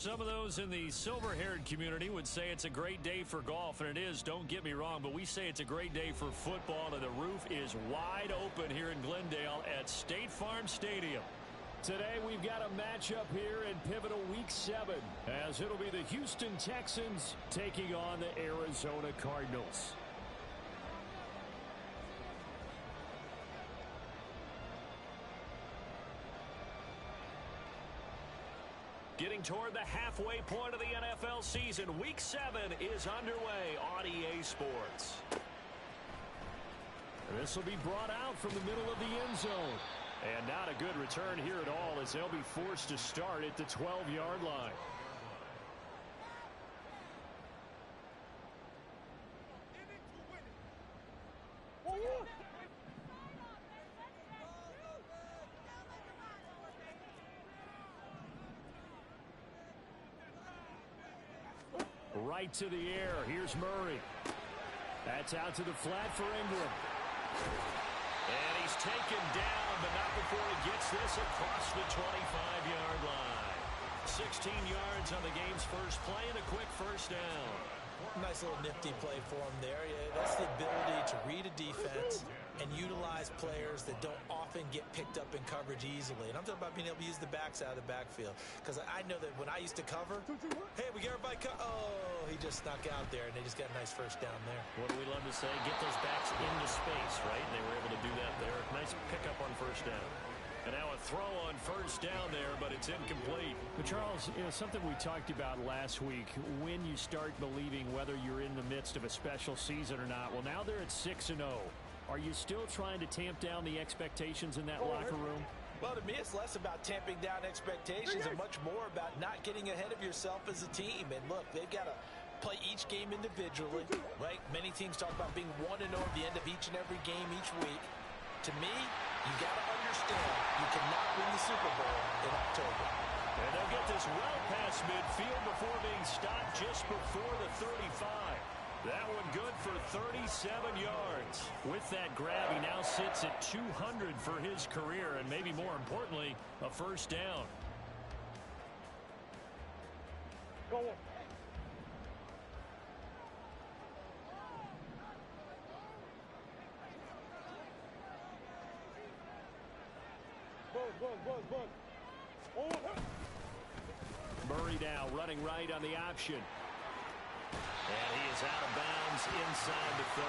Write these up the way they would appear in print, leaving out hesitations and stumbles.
Some of those in the silver-haired community would say it's a great day for golf, and it is, don't get me wrong, but we say it's a great day for football, and the roof is wide open here in Glendale at State Farm Stadium. Today we've got a matchup here in pivotal Week 7, as it'll be the Houston Texans taking on the Arizona Cardinals. Getting toward the halfway point of the NFL season, Week 7 is underway on EA Sports. This will be brought out from the middle of the end zone. And not a good return here at all, as they'll be forced to start at the 12-yard line. Right to the air. Here's Murray. That's out to the flat for Ingram. And he's taken down, but not before he gets this across the 25-yard line. 16 yards on the game's first play and a quick first down. Nice little nifty play for him there. Yeah, that's the ability to read a defense and utilize players that don't often get picked up in coverage easily. And I'm talking about being able to use the backs out of the backfield. Because I know that when I used to cover, hey, we got everybody oh, he just snuck out there, and they just got a nice first down there. What do we love to say? Get those backs into space, right? And they were able to do that there. Nice pickup on first down. And now a throw on first down there, but it's incomplete. But Charles, something we talked about last week, when you start believing whether you're in the midst of a special season or not. Well, now they're at 6-0. Are you still trying to tamp down the expectations in that locker room? Well, to me, it's less about tamping down expectations and much more about not getting ahead of yourself as a team. And look, they've got to play each game individually, right? Many teams talk about being 1-0 at the end of each and every game each week. To me, you got to understand you cannot win the Super Bowl in October. And they'll get this well past midfield before being stopped just before the 35. That one good for 37 yards. With that grab, he now sits at 200 for his career, and maybe more importantly, a first down. Go on. Buzz. Murray now running right on the option. And he is out of bounds inside the 30.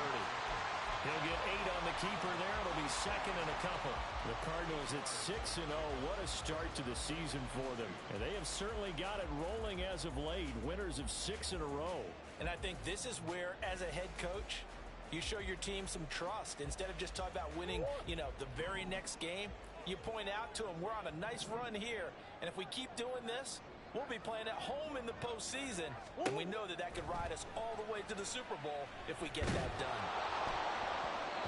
He'll get 8 on the keeper there. It'll be second and a couple. The Cardinals at 6-0. What a start to the season for them. And they have certainly got it rolling as of late. Winners of 6 in a row. And I think this is where, as a head coach, you show your team some trust. Instead of just talking about winning, the very next game, you point out to them, we're on a nice run here. And if we keep doing this, we'll be playing at home in the postseason. And we know that could ride us all the way to the Super Bowl if we get that done.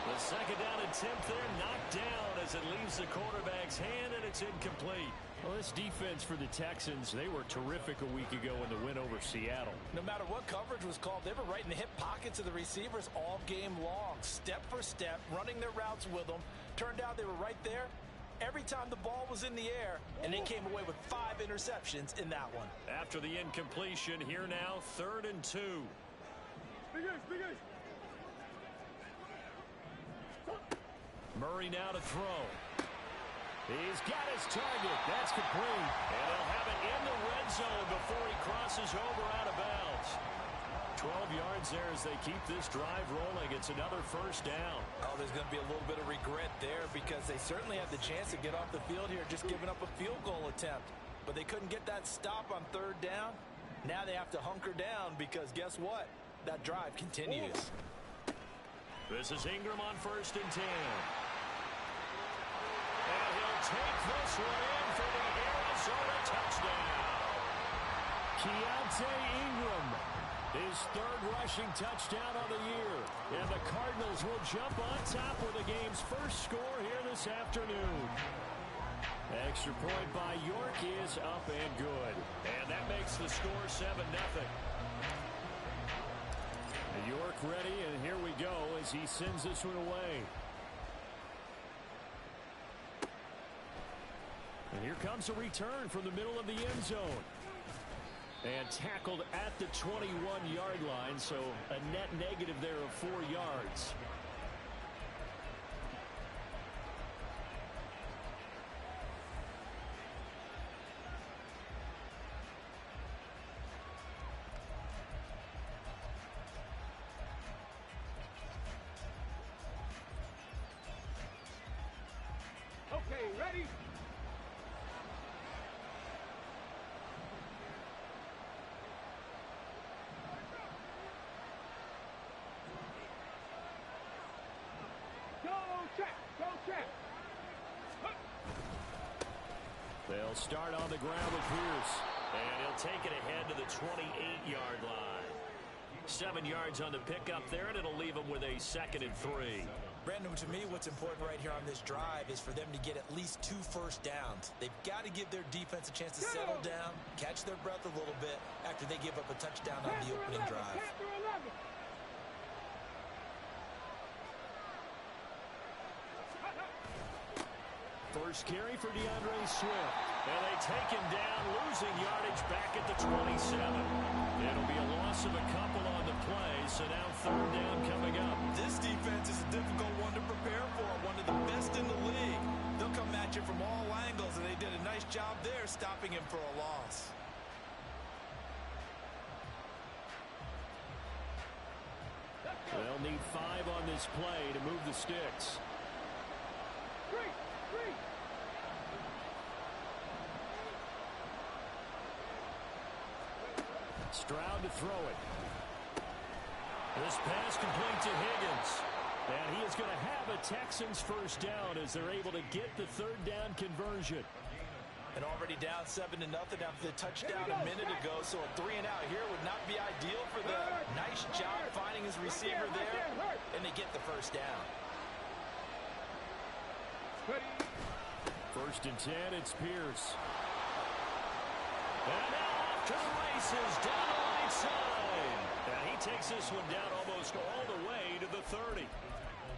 The second down attempt there knocked down as it leaves the quarterback's hand, and it's incomplete. Well, this defense for the Texans, they were terrific a week ago in the win over Seattle. No matter what coverage was called, they were right in the hip pockets of the receivers all game long, step for step, running their routes with them. Turned out they were right there every time the ball was in the air, and they came away with 5 interceptions in that one. After the incompletion, here now, 3rd and 2. Big Murray now to throw. He's got his target. That's complete. And he'll have it in the red zone before he crosses over out of bounds. 12 yards there as they keep this drive rolling. It's another first down. Oh, there's going to be a little bit of regret there because they certainly had the chance to get off the field here just giving up a field goal attempt. But they couldn't get that stop on 3rd down. Now they have to hunker down because guess what? That drive continues. This is Ingram on 1st and 10. And he'll take this one in for the Arizona touchdown. Keontae Ingram, his 3rd rushing touchdown of the year. And the Cardinals will jump on top with the game's first score here this afternoon. Extra point by York is up and good. And that makes the score 7-0. York ready, and here we go as he sends this one away. And here comes a return from the middle of the end zone. And tackled at the 21-yard line, so a net negative there of 4 yards. Okay, ready? Go check! Go check! They'll start on the ground with Pierce. And he'll take it ahead to the 28-yard line. 7 yards on the pickup there, and it'll leave him with a 2nd and 3. Brandon, to me, what's important right here on this drive is for them to get at least 2 first downs. They've got to give their defense a chance to settle down, catch their breath a little bit after they give up a touchdown on the opening drive. First carry for DeAndre Swift. And they take him down, losing yardage back at the 27. It'll be a loss of a couple on the play, so now 3rd down coming up. This defense is a difficult one to prepare for, one of the best in the league. They'll come at you from all angles, and they did a nice job there stopping him for a loss. They'll need 5 on this play to move the sticks. Three! Stroud to throw it. This pass complete to Higgins. And he is going to have a Texans first down as they're able to get the 3rd down conversion. And already down 7-0 after the touchdown a minute ago, so a 3-and-out here would not be ideal for them. Nice job finding his receiver there, and they get the first down. 1st and 10, it's Pierce. And now off to the races, down the right side. And he takes this one down almost all the way to the 30.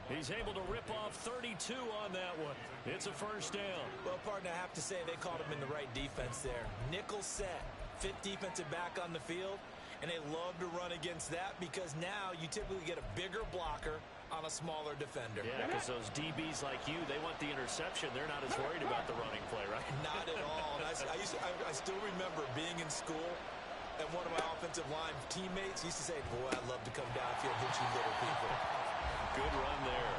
He's able to rip off 32 on that one. It's a first down. Well, partner, I have to say they caught him in the right defense there. Nickel set, 5th defensive back on the field, and they love to run against that because now you typically get a bigger blocker on a smaller defender. Yeah, because those DBs like you, they want the interception. They're not as worried about the running play, right? Not at all. And I still remember being in school, and one of my offensive line teammates used to say, boy, I'd love to come downfield and hit you little people. Good run there.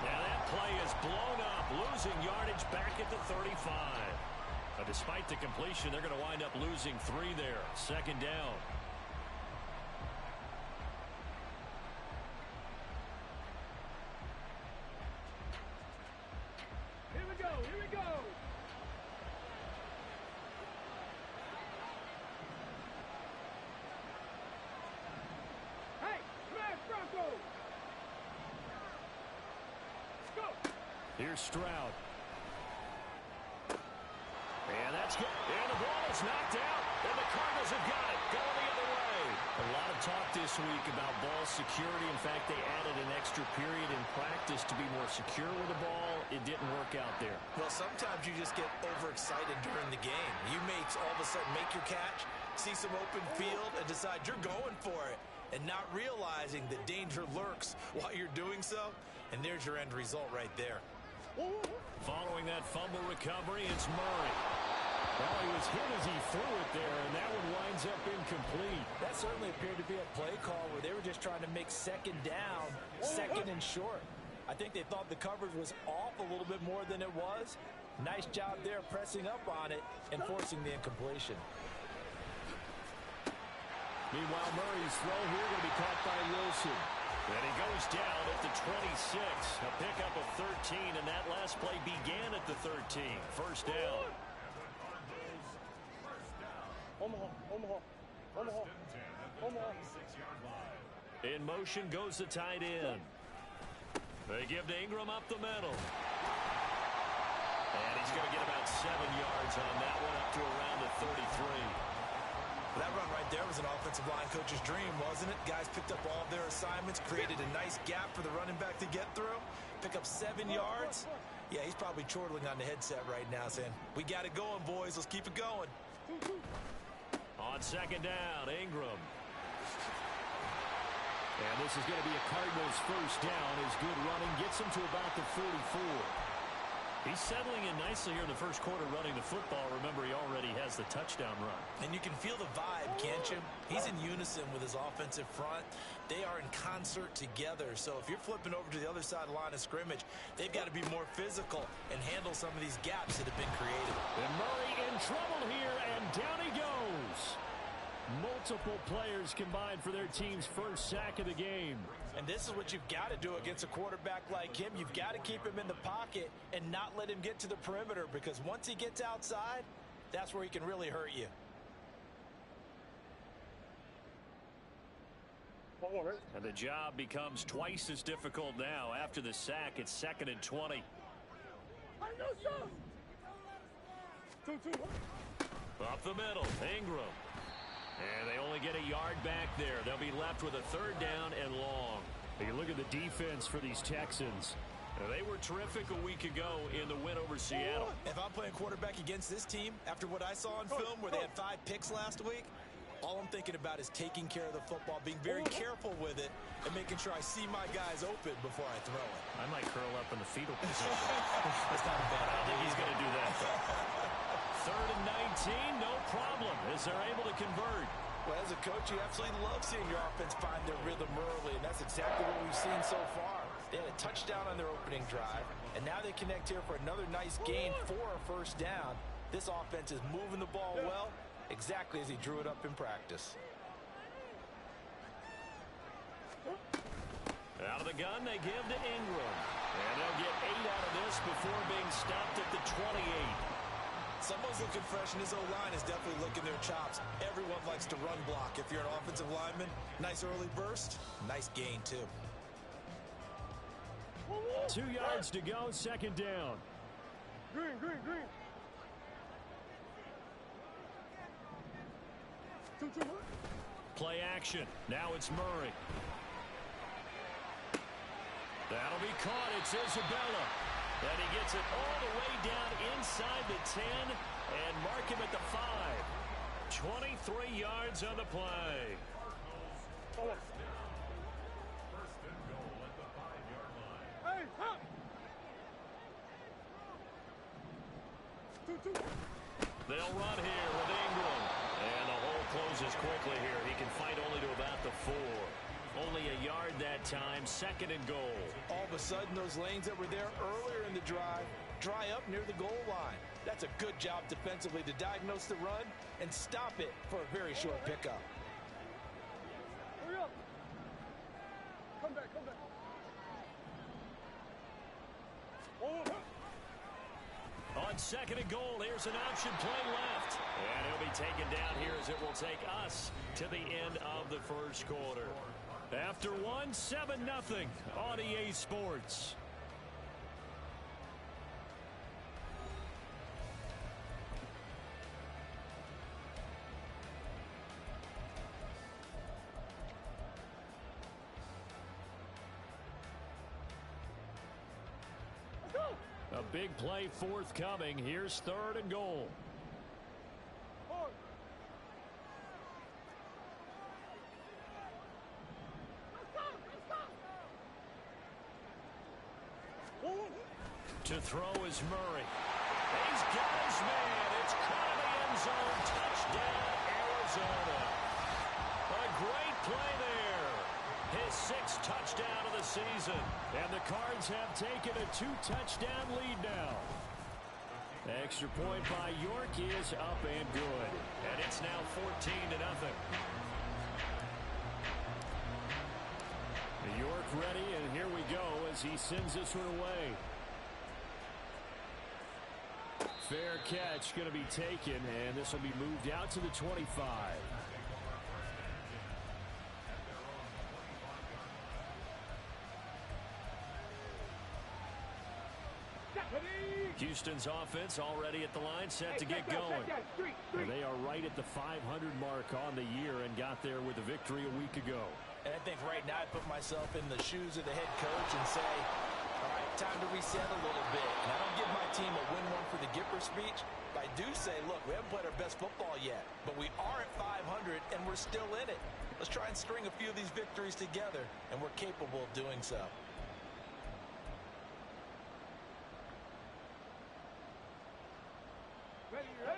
Now that play is blown up, losing yardage back at the 35. But despite the completion, they're going to wind up losing 3 there. 2nd down. Here we go! Here we go! Hey! Smash Bronco! Let's go! Here's Stroud. And that's good. And the ball is knocked out. And the Cardinals have got it. Going the other way. A lot of talk this week about ball security. In fact, they added an extra period in practice to be more secure with the ball. It didn't work out there. Well, sometimes you just get overexcited during the game. You may all of a sudden make your catch, see some open field, and decide you're going for it, and not realizing that danger lurks while you're doing so. And there's your end result right there. Following that fumble recovery, it's Murray. Well, he was hit as he threw it there, and that one winds up incomplete. That certainly appeared to be a play call where they were just trying to make 2nd down, 2nd and short. I think they thought the coverage was off a little bit more than it was. Nice job there pressing up on it and forcing the incompletion. Meanwhile, Murray's throw here will be caught by Wilson. And he goes down at the 26. A pickup of 13, and that last play began at the 13. First down. Omaha. In motion goes the tight end. They give to Ingram up the middle. And he's going to get about 7 yards on that one, up to around the 33. That run right there was an offensive line coach's dream, wasn't it? Guys picked up all of their assignments, created a nice gap for the running back to get through, pick up 7 yards. Yeah, he's probably chortling on the headset right now saying, we got it going, boys. Let's keep it going. On second down, Ingram. And this is going to be a Cardinals first down. His good running gets him to about the 44. He's settling in nicely here in the first quarter running the football. Remember, he already has the touchdown run. And you can feel the vibe, can't you? He's in unison with his offensive front. They are in concert together. So if you're flipping over to the other side line of scrimmage, they've got to be more physical and handle some of these gaps that have been created. And Murray in trouble here, and down he goes. Multiple players combined for their team's first sack of the game. And this is what you've got to do against a quarterback like him. You've got to keep him in the pocket and not let him get to the perimeter, because once he gets outside, that's where he can really hurt you. And the job becomes twice as difficult now. After the sack, it's 2nd and 20. Up the middle, Ingram. And they only get a yard back there. They'll be left with a 3rd down and long. You look at the defense for these Texans. They were terrific a week ago in the win over Seattle. If I'm playing quarterback against this team, after what I saw on film where they had 5 picks last week, all I'm thinking about is taking care of the football, being very careful with it, and making sure I see my guys open before I throw it. I might curl up in the fetal position. That's not a bad idea. I think he's going to do that, though. 3rd and 19, no problem, as they're able to convert. Well, as a coach, you absolutely love seeing your offense find their rhythm early, and that's exactly what we've seen so far. They had a touchdown on their opening drive, and now they connect here for another nice gain for a 1st down. This offense is moving the ball well, exactly as he drew it up in practice. Out of the gun, they give to Ingram. And they'll get 8 out of this before being stopped at the 28. Someone's looking fresh, and his O-line is definitely licking their chops. Everyone likes to run block. If you're an offensive lineman, nice early burst, nice gain, too. 2 yards to go, 2nd down. Green. Play action. Now it's Murray. That'll be caught. It's Isabella. And he gets it all the way down inside the 10 and mark him at the 5. 23 yards on the play. They'll run here with Ingram. And the hole closes quickly here. He can fight only to about the 4. Only a yard that time, 2nd and goal. All of a sudden, those lanes that were there earlier in the drive dry up near the goal line. That's a good job defensively to diagnose the run and stop it for a very short pickup. Hurry up. Come back. On 2nd and goal, here's an option play left. And he'll be taken down here as it will take us to the end of the first quarter. After 1, 7-0 on EA Sports. A big play forthcoming. Here's 3rd and goal. To throw is Murray. He's got his man. It's caught in the end zone. Touchdown, Arizona. A great play there. His 6th touchdown of the season. And the Cards have taken a 2-touchdown lead now. Extra point by York is up and good. And it's now 14-0. York ready, and here we go as he sends this one away. Fair catch going to be taken, and this will be moved out to the 25. Houston's offense already at the line, set to get going. And they are right at the 500 mark on the year and got there with a victory a week ago. And I think right now I put myself in the shoes of the head coach and say, all right, time to reset a little bit. And I don't give my team a win one for the Gipper speech, but I do say, look, we haven't played our best football yet, but we are at 500 and we're still in it. Let's try and string a few of these victories together, and we're capable of doing so.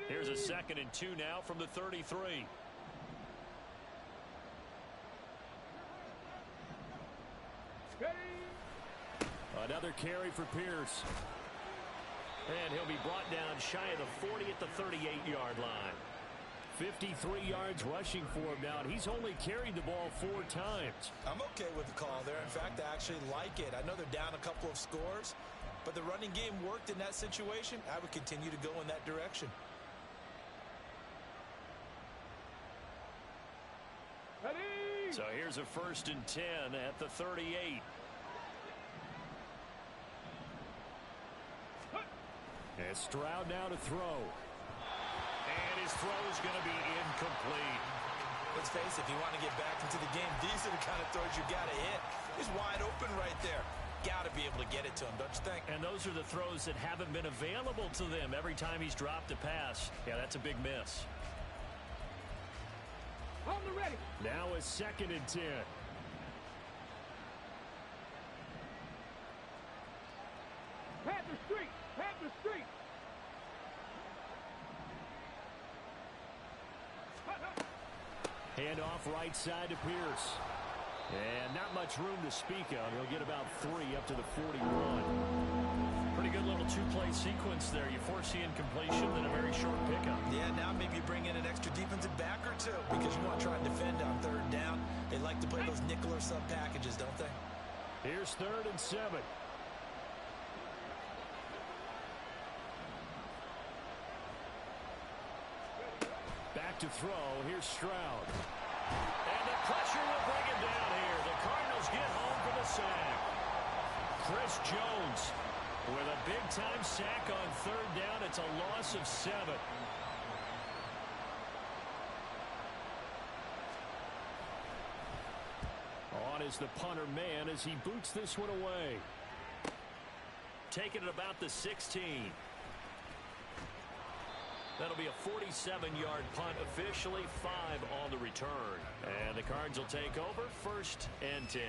Here's a 2nd and 2 now from the 33. Another carry for Pierce. And he'll be brought down shy of the 40 at the 38-yard line. 53 yards rushing for him now, and he's only carried the ball 4 times. I'm okay with the call there. In fact, I actually like it. I know they're down a couple of scores, but the running game worked in that situation. I would continue to go in that direction. So here's a 1st and 10 at the 38. And Stroud now to throw. And his throw is going to be incomplete. Let's face it, if you want to get back into the game, these are the kind of throws you got to hit. He's wide open right there. Got to be able to get it to him, don't you think? And those are the throws that haven't been available to them every time he's dropped a pass. Yeah, that's a big miss. On the ready. Now a 2nd and 10. Panther Street. Panther Street. Hand off right side to Pierce. And not much room to speak of. He'll get about 3 up to the 41. Pretty good little 2-play sequence there. You foresee incompletion, then a very short pickup. Yeah, now maybe you bring in an extra defensive back or two because you want to try and defend on 3rd down. They like to play those nickel or sub packages, don't they? Here's 3rd and 7. Back to throw. Here's Stroud. And the pressure will bring him down here. The Cardinals get home for the sack. Chris Jones with a big-time sack on 3rd down. It's a loss of 7. On is the punter man as he boots this one away. Taking it about the 16. That'll be a 47-yard punt, officially 5 on the return. And the Cards will take over 1st and 10.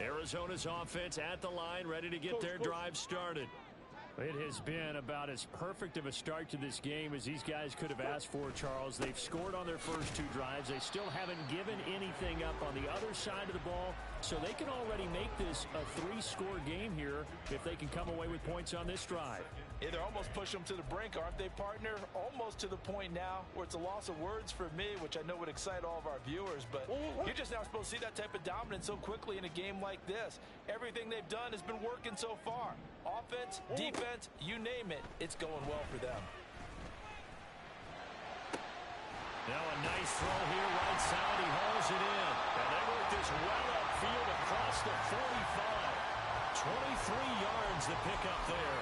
Arizona's offense at the line, ready to get their drive started. It has been about as perfect of a start to this game as these guys could have asked for, Charles. They've scored on their first 2 drives. They still haven't given anything up on the other side of the ball, so they can already make this a 3-score game here if they can come away with points on this drive. Yeah, they're almost pushing them to the brink, aren't they, partner? Almost to the point now where it's a loss of words for me, which I know would excite all of our viewers, but you're just now supposed to see that type of dominance so quickly in a game like this. Everything they've done has been working so far. Offense, defense, you name it, it's going well for them. Now a nice throw here, right side, he hauls it in. And they work this well upfield across the 45. 23 yards to pick up there.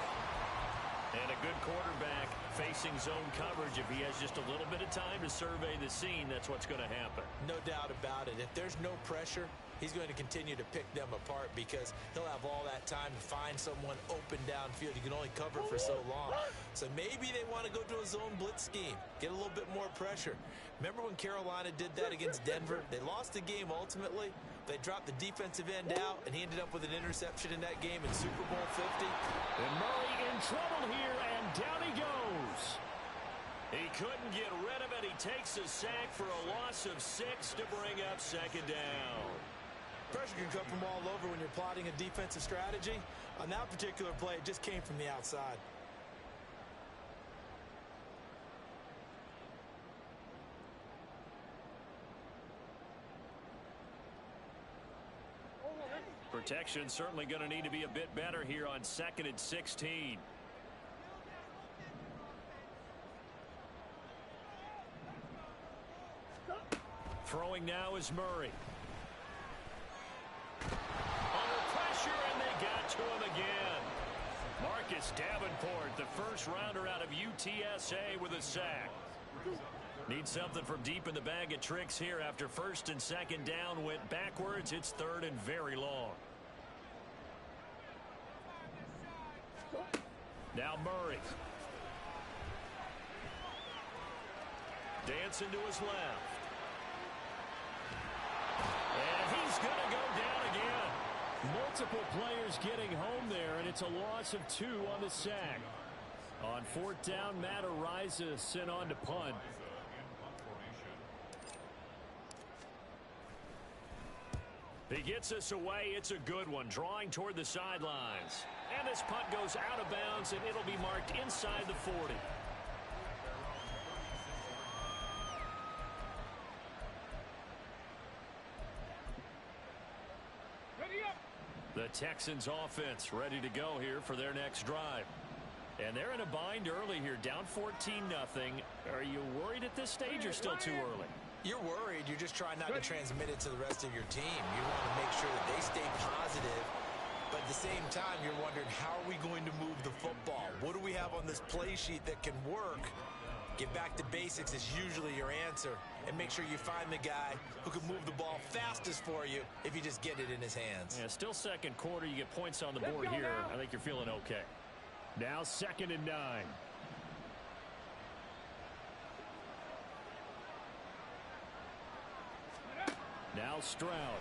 And a good quarterback facing zone coverage. If he has just a little bit of time to survey the scene, that's what's going to happen. No doubt about it. If there's no pressure, he's going to continue to pick them apart because he'll have all that time to find someone open downfield. You can only cover for so long. So maybe they want to go to a zone blitz scheme, get a little bit more pressure. Remember when Carolina did that against Denver? They lost the game ultimately. They dropped the defensive end out, and he ended up with an interception in that game in Super Bowl 50. And Murray in trouble here, and down he goes. He couldn't get rid of it. He takes a sack for a loss of 6 to bring up 2nd down. Pressure can come from all over when you're plotting a defensive strategy. On that particular play, it just came from the outside. Protection certainly going to need to be a bit better here on 2nd and 16. Throwing now is Murray. Under pressure, and they got to him again. Marcus Davenport, the first rounder out of UTSA with a sack. Need something from deep in the bag of tricks here after first and second down went backwards. It's third and very long. Now Murray. Dancing to his left. And he's going to go down again. Multiple players getting home there, and it's a loss of 2 on the sack. On fourth down, Matt Ariza sent on to punt. He gets us away. It's a good one, drawing toward the sidelines. And this punt goes out of bounds, and it'll be marked inside the 40. The Texans offense ready to go here for their next drive. And they're in a bind early here, down 14-0. Are you worried at this stage or still too early? You're worried. You're just trying not to transmit it to the rest of your team. You want to make sure that they stay positive. But at the same time, you're wondering, how are we going to move the football? What do we have on this play sheet that can work? Get back to basics is usually your answer. And make sure you find the guy who can move the ball fastest for you if you just get it in his hands. Yeah, still second quarter. You get points on the board here. I think you're feeling okay. Now 2nd and 9. Now Stroud.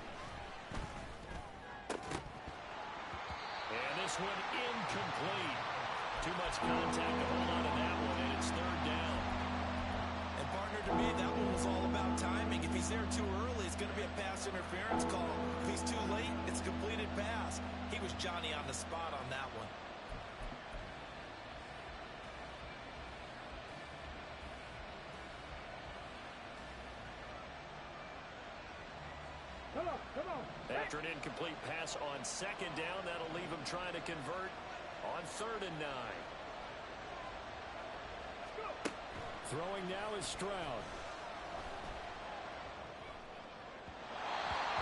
And this one incomplete. Too much contact to hold on to that one, and it's third down. And partner, to me, that one was all about timing. If he's there too early, it's going to be a pass interference call. If he's too late, it's a completed pass. He was Johnny on the spot on that one. Come on. After an incomplete pass on second down, that'll leave him trying to convert on 3rd and 9. Throwing now is Stroud.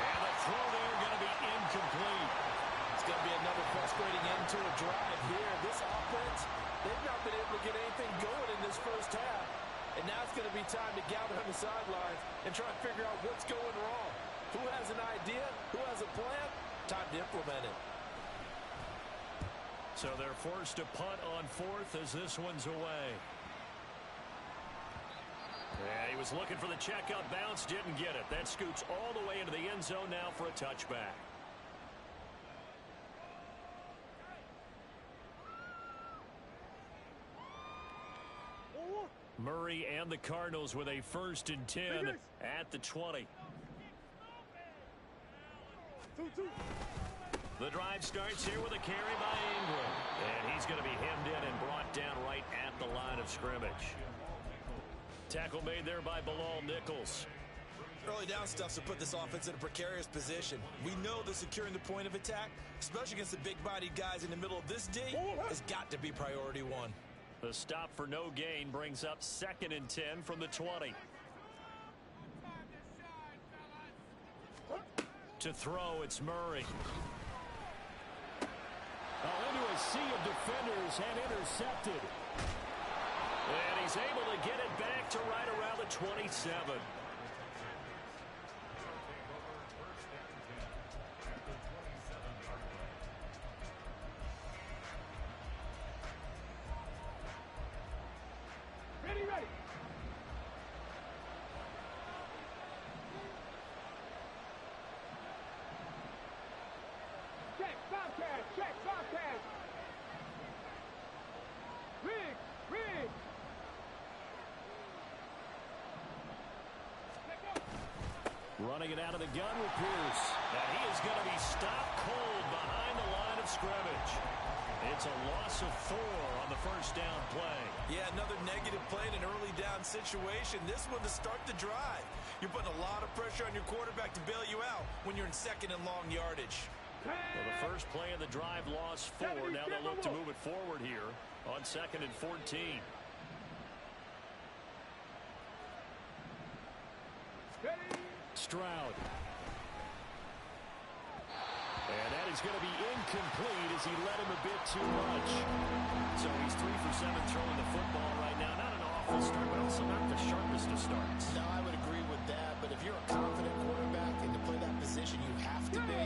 And the throw there going to be incomplete. It's going to be another frustrating end to a drive here. This offense, they've not been able to get anything going in this first half. And now it's going to be time to gather on the sidelines and try and figure out what's going wrong. Who has an idea? Who has a plan? Time to implement it. So they're forced to punt on 4th as this one's away. Yeah, he was looking for the checkup bounce, didn't get it. That scoots all the way into the end zone now for a touchback. Murray and the Cardinals with a 1st and 10 at the 20. The drive starts here with a carry by Ingram. And he's going to be hemmed in and brought down right at the line of scrimmage. Tackle made there by Bilal Nichols. Early down stuff to put this offense in a precarious position. We know that securing the point of attack, especially against the big-bodied guys in the middle of this D, has got to be priority 1. The stop for no gain brings up 2nd and 10 from the 20. To throw, it's Murray. Into a sea of defenders and intercepted. And he's able to get it back to right around the 27. Ready. Check, Bobcat. Rig. Running it out of the gun with Pierce. Now he is going to be stopped cold behind the line of scrimmage. It's a loss of 4 on the first down play. Yeah, another negative play in an early down situation. This one to start the drive. You're putting a lot of pressure on your quarterback to bail you out when you're in 2nd and long yardage. Well, the first play of the drive lost 4. Now they'll look to move it forward here on 2nd and 14. Stroud. And that is going to be incomplete as he led him a bit too much. So he's 3 for 7 throwing the football right now. Not an awful start, but also not the sharpest of starts. No, I would agree with that. But if you're a confident quarterback and to play that position, you have to be.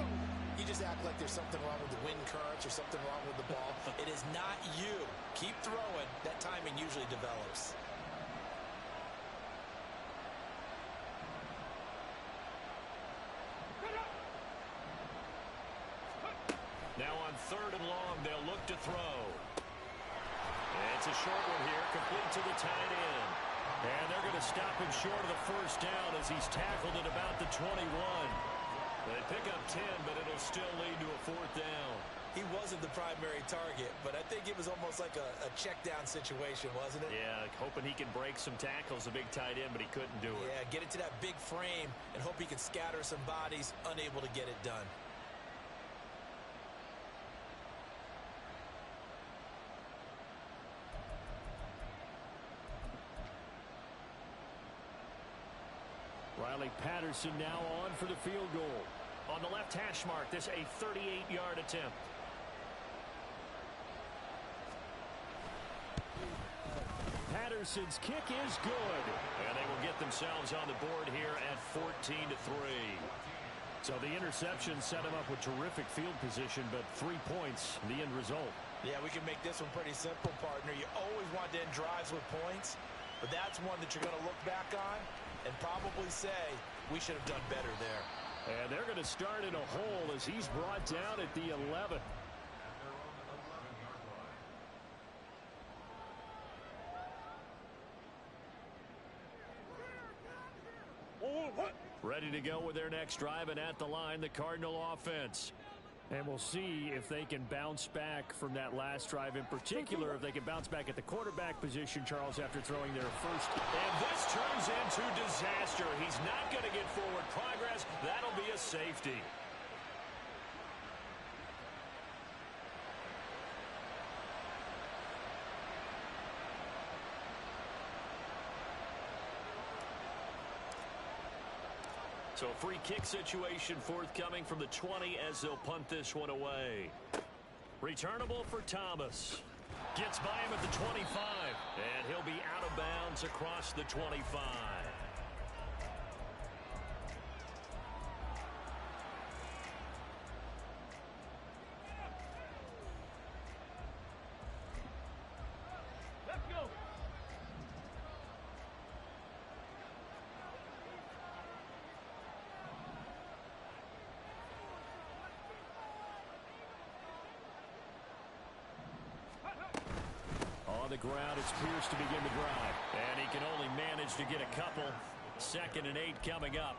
You just act like there's something wrong with the wind currents or something wrong with the ball. It is not you. Keep throwing. That timing usually develops. Now on 3rd and long, they'll look to throw. It's a short one here, complete to the tight end. And they're going to stop him short of the first down as he's tackled at about the 21. They pick up 10, but it'll still lead to a 4th down. He wasn't the primary target, but I think it was almost like a check down situation, wasn't it? Yeah, hoping he can break some tackles, a big tight end, but he couldn't do it. Yeah, get it to that big frame and hope he can scatter some bodies, unable to get it done. Riley Patterson now on for the field goal. On the left hash mark, this a 38-yard attempt. Patterson's kick is good. And they will get themselves on the board here at 14-3. So the interception set him up with terrific field position, but 3 points, the end result. Yeah, we can make this one pretty simple, partner. You always want to end drives with points, but that's one that you're going to look back on and probably say, we should have done better there. And they're going to start in a hole as he's brought down at the 11. Ready to go with their next drive, and at the line, the Cardinal offense. And we'll see if they can bounce back from that last drive, in particular if they can bounce back at the quarterback position, Charles, after throwing their first. And this turns into disaster. He's not going to get forward progress. That'll be a safety. So a free kick situation forthcoming from the 20 as they'll punt this one away. Returnable for Thomas. Gets by him at the 25. And he'll be out of bounds across the 25. Let's go. On the ground, it's Pierce to begin the drive. And he can only manage to get a couple. 2nd and 8 coming up.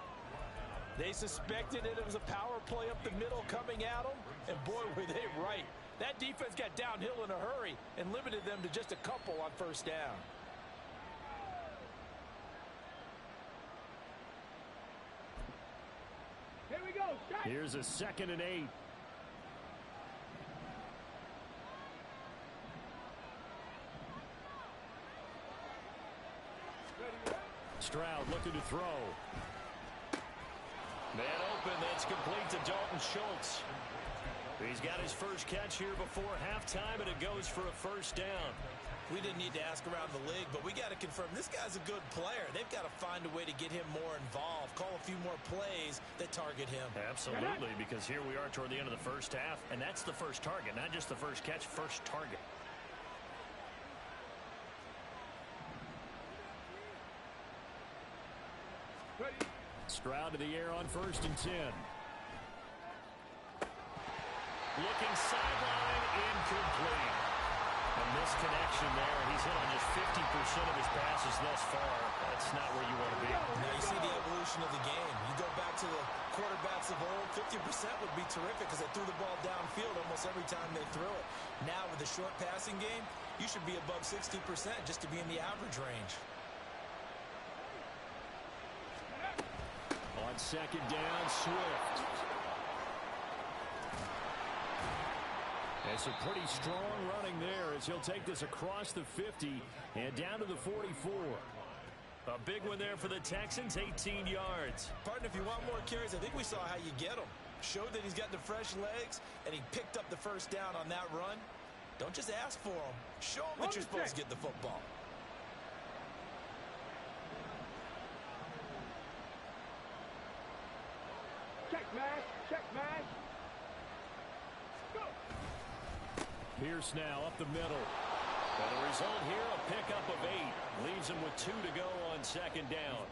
They suspected it was a power play up the middle coming at them, and boy, were they right. That defense got downhill in a hurry and limited them to just a couple on first down. Here we go. Shot. Here's a 2nd and 8. Stroud looking to throw. Man open, that's complete to Dalton Schultz. He's got his first catch here before halftime, and it goes for a first down. We didn't need to ask around the league, but we got to confirm this guy's a good player. They've got to find a way to get him more involved, call a few more plays that target him. Absolutely, because here we are toward the end of the first half, and that's the first target, not just the first catch, first target. Ready. Stroud to the air on 1st and 10. Looking sideline, incomplete. A misconnection there. He's hit on just 50% of his passes thus far. That's not where you want to be. Now you see the evolution of the game. You go back to the quarterbacks of old, 50% would be terrific because they threw the ball downfield almost every time they threw it. Now with the short passing game, you should be above 60% just to be in the average range. On 2nd down, Swift. And some pretty strong running there as he'll take this across the 50 and down to the 44. A big one there for the Texans, 18 yards. Partner, if you want more carries, I think we saw how you get them. Showed that he's got the fresh legs, and he picked up the first down on that run. Don't just ask for him. Show him that you're supposed to get the football. Check, man. Check, man. Go. Pierce now up the middle. And the result here, a pickup of 8. Leaves him with 2 to go on second down.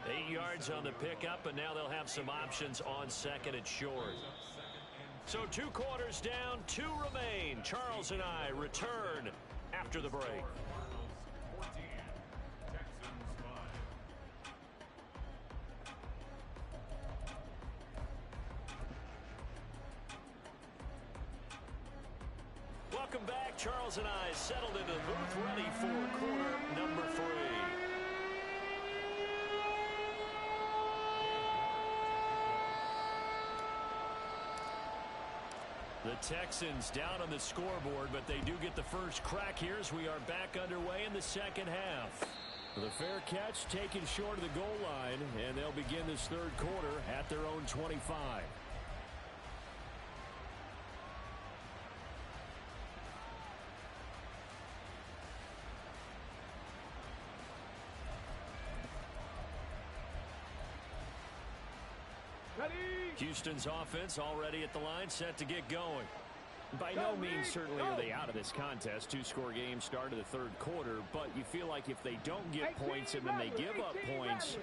8 yards on the pickup, and now they'll have some options on second and short. So 2 quarters down, 2 remain. Charles and I return after the break. Welcome back. Charles and I settled into the booth, ready for quarter number 3. The Texans down on the scoreboard, but they do get the first crack here as we are back underway in the second half. The fair catch taken short of the goal line, and they'll begin this third quarter at their own 25. Houston's offense already at the line, set to get going. By no means certainly are they out of this contest. 2-score game start of the third quarter, but you feel like if they don't get points and then they give up points,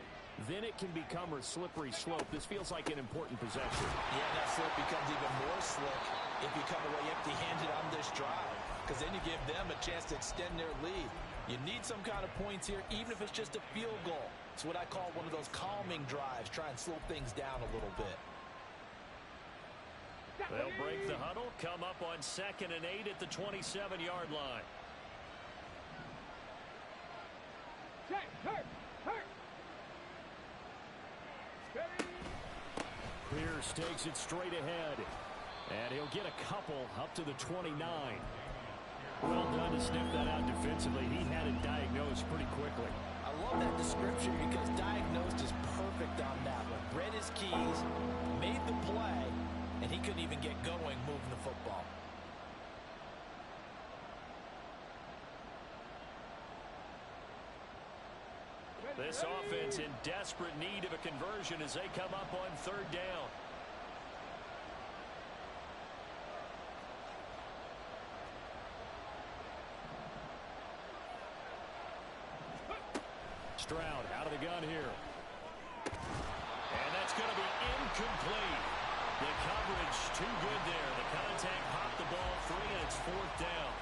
then it can become a slippery slope. This feels like an important possession. Yeah, that slope becomes even more slick if you come away empty-handed on this drive, because then you give them a chance to extend their lead. You need some kind of points here, even if it's just a field goal. It's what I call one of those calming drives. Try and slow things down a little bit. They'll break the huddle, come up on 2nd and 8 at the 27-yard line. Pierce takes it straight ahead, and he'll get a couple up to the 29. Well done to sniff that out defensively. He had it diagnosed pretty quickly. I love that description because diagnosed is perfect on that one. Read his keys, made the play, and he couldn't even get going moving the football. This offense in desperate need of a conversion as they come up on 3rd down. Stroud out of the gun here. And that's going to be incomplete. The coverage too good there. The contact popped the ball free, and it's 4th down.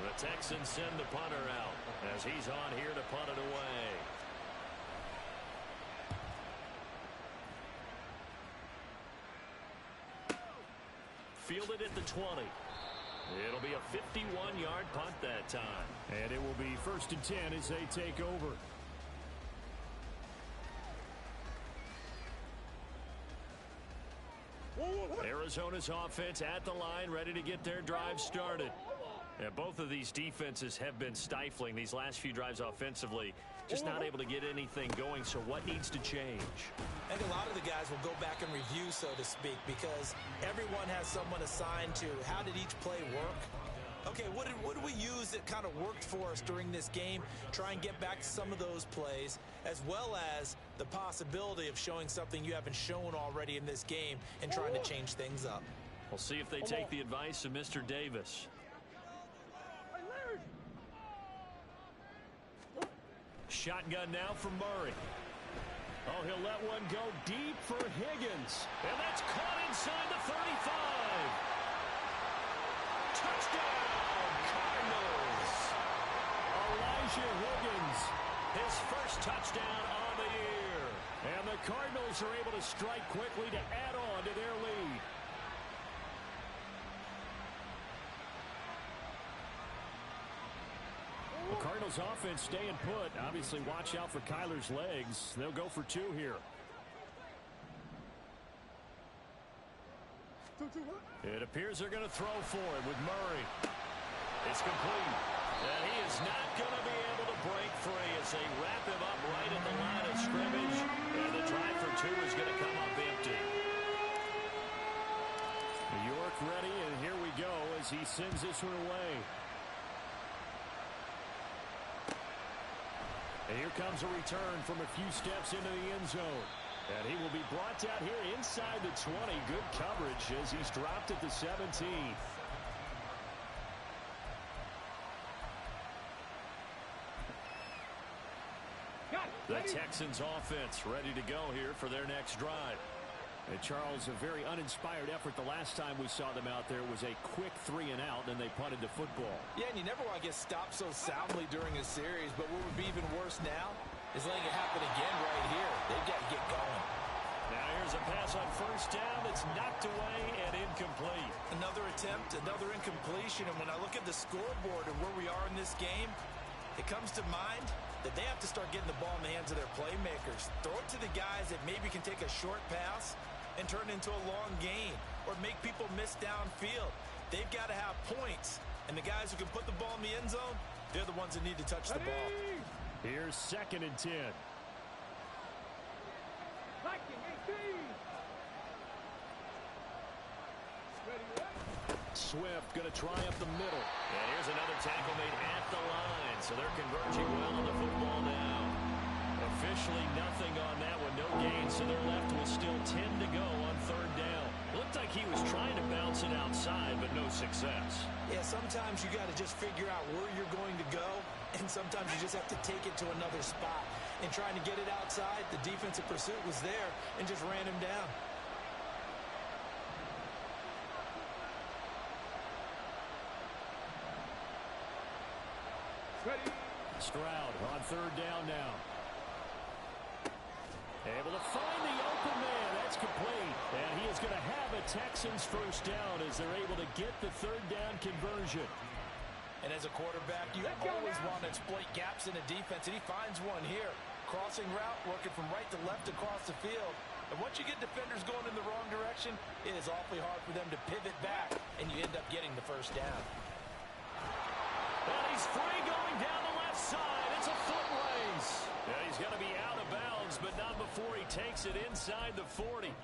The Texans send the punter out as he's on here to punt it away. Fielded at the 20. It'll be a 51-yard punt that time. And it will be 1st and 10 as they take over. Arizona's offense at the line, ready to get their drive started. Yeah, both of these defenses have been stifling these last few drives offensively. Just not able to get anything going, so what needs to change? I think a lot of the guys will go back and review, so to speak, because everyone has someone assigned to how did each play work. Okay, what did we use that kind of worked for us during this game? Try and get back to some of those plays, as well as the possibility of showing something you haven't shown already in this game and trying to change things up. We'll see if they take the advice of Mr. Davis. Shotgun now from Murray. Oh, he'll let one go deep for Higgins. And that's caught inside the 35. Touchdown, Cardinals. Elijah Higgins, his first touchdown on the year. And the Cardinals are able to strike quickly to add on to their lead. The Cardinals offense staying put. Obviously, watch out for Kyler's legs. They'll go for 2 here. It appears they're going to throw for it with Murray. It's complete. And he is not going to be able to break free as they wrap him up right at the line of scrimmage. And the drive for 2 is going to come up empty. ready, and here we go as he sends this one away. And here comes a return from a few steps into the end zone. And he will be brought down here inside the 20. Good coverage as he's dropped at the 17. The Texans offense ready to go here for their next drive. And Charles, a very uninspired effort the last time we saw them out there was a quick 3 and out, and they punted the football. Yeah, and you never want to get stopped so soundly during a series, but what would be even worse now is letting it happen again right here. They've got to get going. Now here's a pass on first down that's knocked away and incomplete. Another attempt, another incompletion, and when I look at the scoreboard and where we are in this game, it comes to mind that they have to start getting the ball in the hands of their playmakers. Throw it to the guys that maybe can take a short pass and turn it into a long gain or make people miss downfield. They've got to have points, and the guys who can put the ball in the end zone, they're the ones that need to touch the ball. Here's 2nd and 10. Swift going to try up the middle. And here's another tackle made at the line. So they're converging well on the football now. Officially nothing on that one. No gain. So they're left with still 10 to go on 3rd down. Looked like he was trying to bounce it outside, but no success. Yeah, sometimes you got to just figure out where you're going to go, and sometimes you just have to take it to another spot. And trying to get it outside, the defensive pursuit was there and just ran him down. Stroud on 3rd down now. Able to find the open man. That's complete. And he is going to have a Texans first down as they're able to get the 3rd down conversion. And as a quarterback, you always want to exploit gaps in a defense, and he finds one here. Crossing route, working from right to left across the field. And once you get defenders going in the wrong direction, it is awfully hard for them to pivot back, and you end up getting the first down. And he's free going down the left side. It's a foot race. Yeah, he's going to be out of bounds, but not before he takes it inside the 40.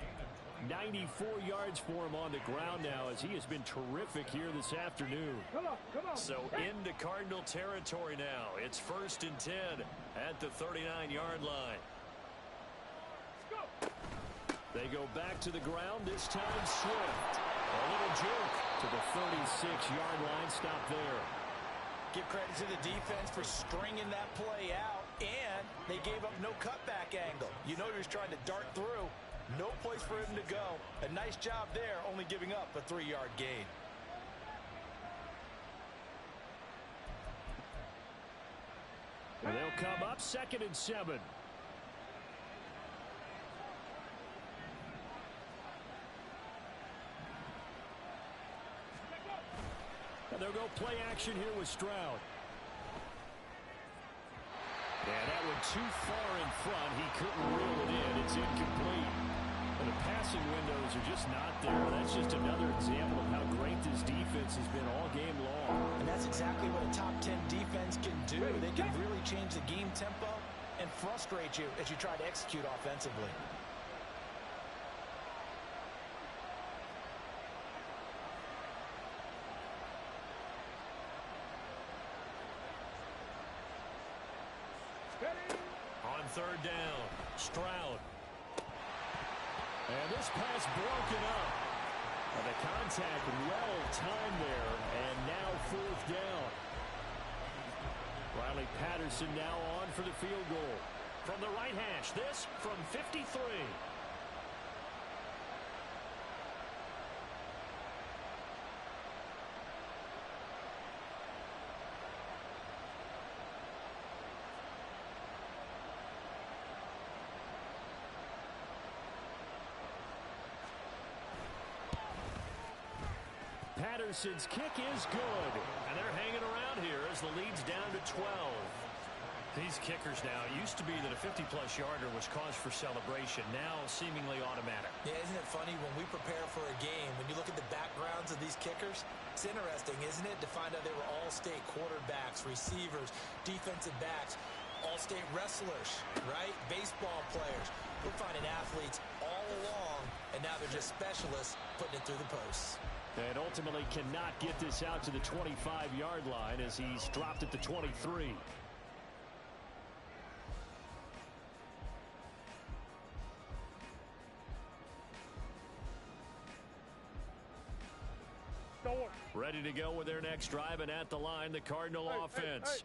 94 yards for him on the ground now as he has been terrific here this afternoon. Come on. So into Cardinal territory now. It's 1st and 10 at the 39-yard line. They go back to the ground, this time Swift. A little joke to the 36-yard line. Stop there. Give credit to the defense for stringing that play out, and they gave up no cutback angle. You know he was trying to dart through. No place for him to go. A nice job there, only giving up a 3-yard gain. And they'll come up 2nd and 7. And they'll go play action here with Stroud. And that one too far in front. He couldn't reel it in. It's incomplete. And the passing windows are just not there. That's just another example of how great this defense has been all game long. And that's exactly what a top 10 defense can do. They can really change the game tempo and frustrate you as you try to execute offensively. On 3rd down, Stroud. And this pass broken up. And the contact well timed there. And now 4th down. Riley Patterson now on for the field goal. From the right hash, this from 53. Patterson's kick is good. And they're hanging around here as the lead's down to 12. These kickers now, it used to be that a 50-plus yarder was cause for celebration. Now seemingly automatic. Yeah, isn't it funny when we prepare for a game, when you look at the backgrounds of these kickers, it's interesting, isn't it, to find out they were all-state quarterbacks, receivers, defensive backs, all-state wrestlers, right? Baseball players. We're finding athletes all along, and now they're just specialists putting it through the posts. And ultimately cannot get this out to the 25-yard line as he's dropped at the 23. Ready to go with their next drive, and at the line, the Cardinal offense.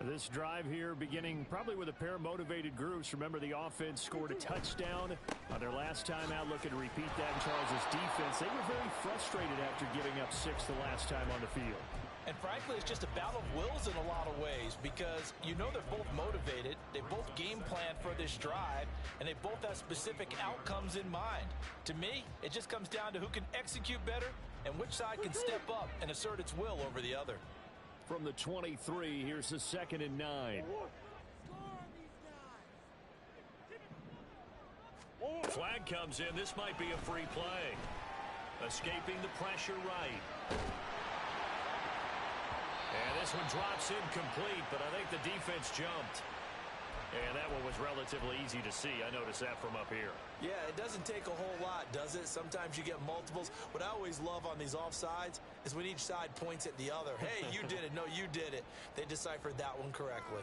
This drive here beginning probably with a pair of motivated groups. Remember, the offense scored a touchdown on their last time out. Looking to repeat that in Charles' defense. They were very frustrated after giving up 6 the last time on the field. And frankly, it's just a battle of wills in a lot of ways because you know they're both motivated. They both game plan for this drive, and they both have specific outcomes in mind. To me, it just comes down to who can execute better and which side can step up and assert its will over the other. From the 23, here's the 2nd and 9. Flag comes in. This might be a free play. Escaping the pressure right. And this one drops incomplete, but I think the defense jumped. And that one was relatively easy to see. I noticed that from up here. Yeah, it doesn't take a whole lot, does it? Sometimes you get multiples. What I always love on these offsides is when each side points at the other. Hey, you did it. No, you did it. They deciphered that one correctly.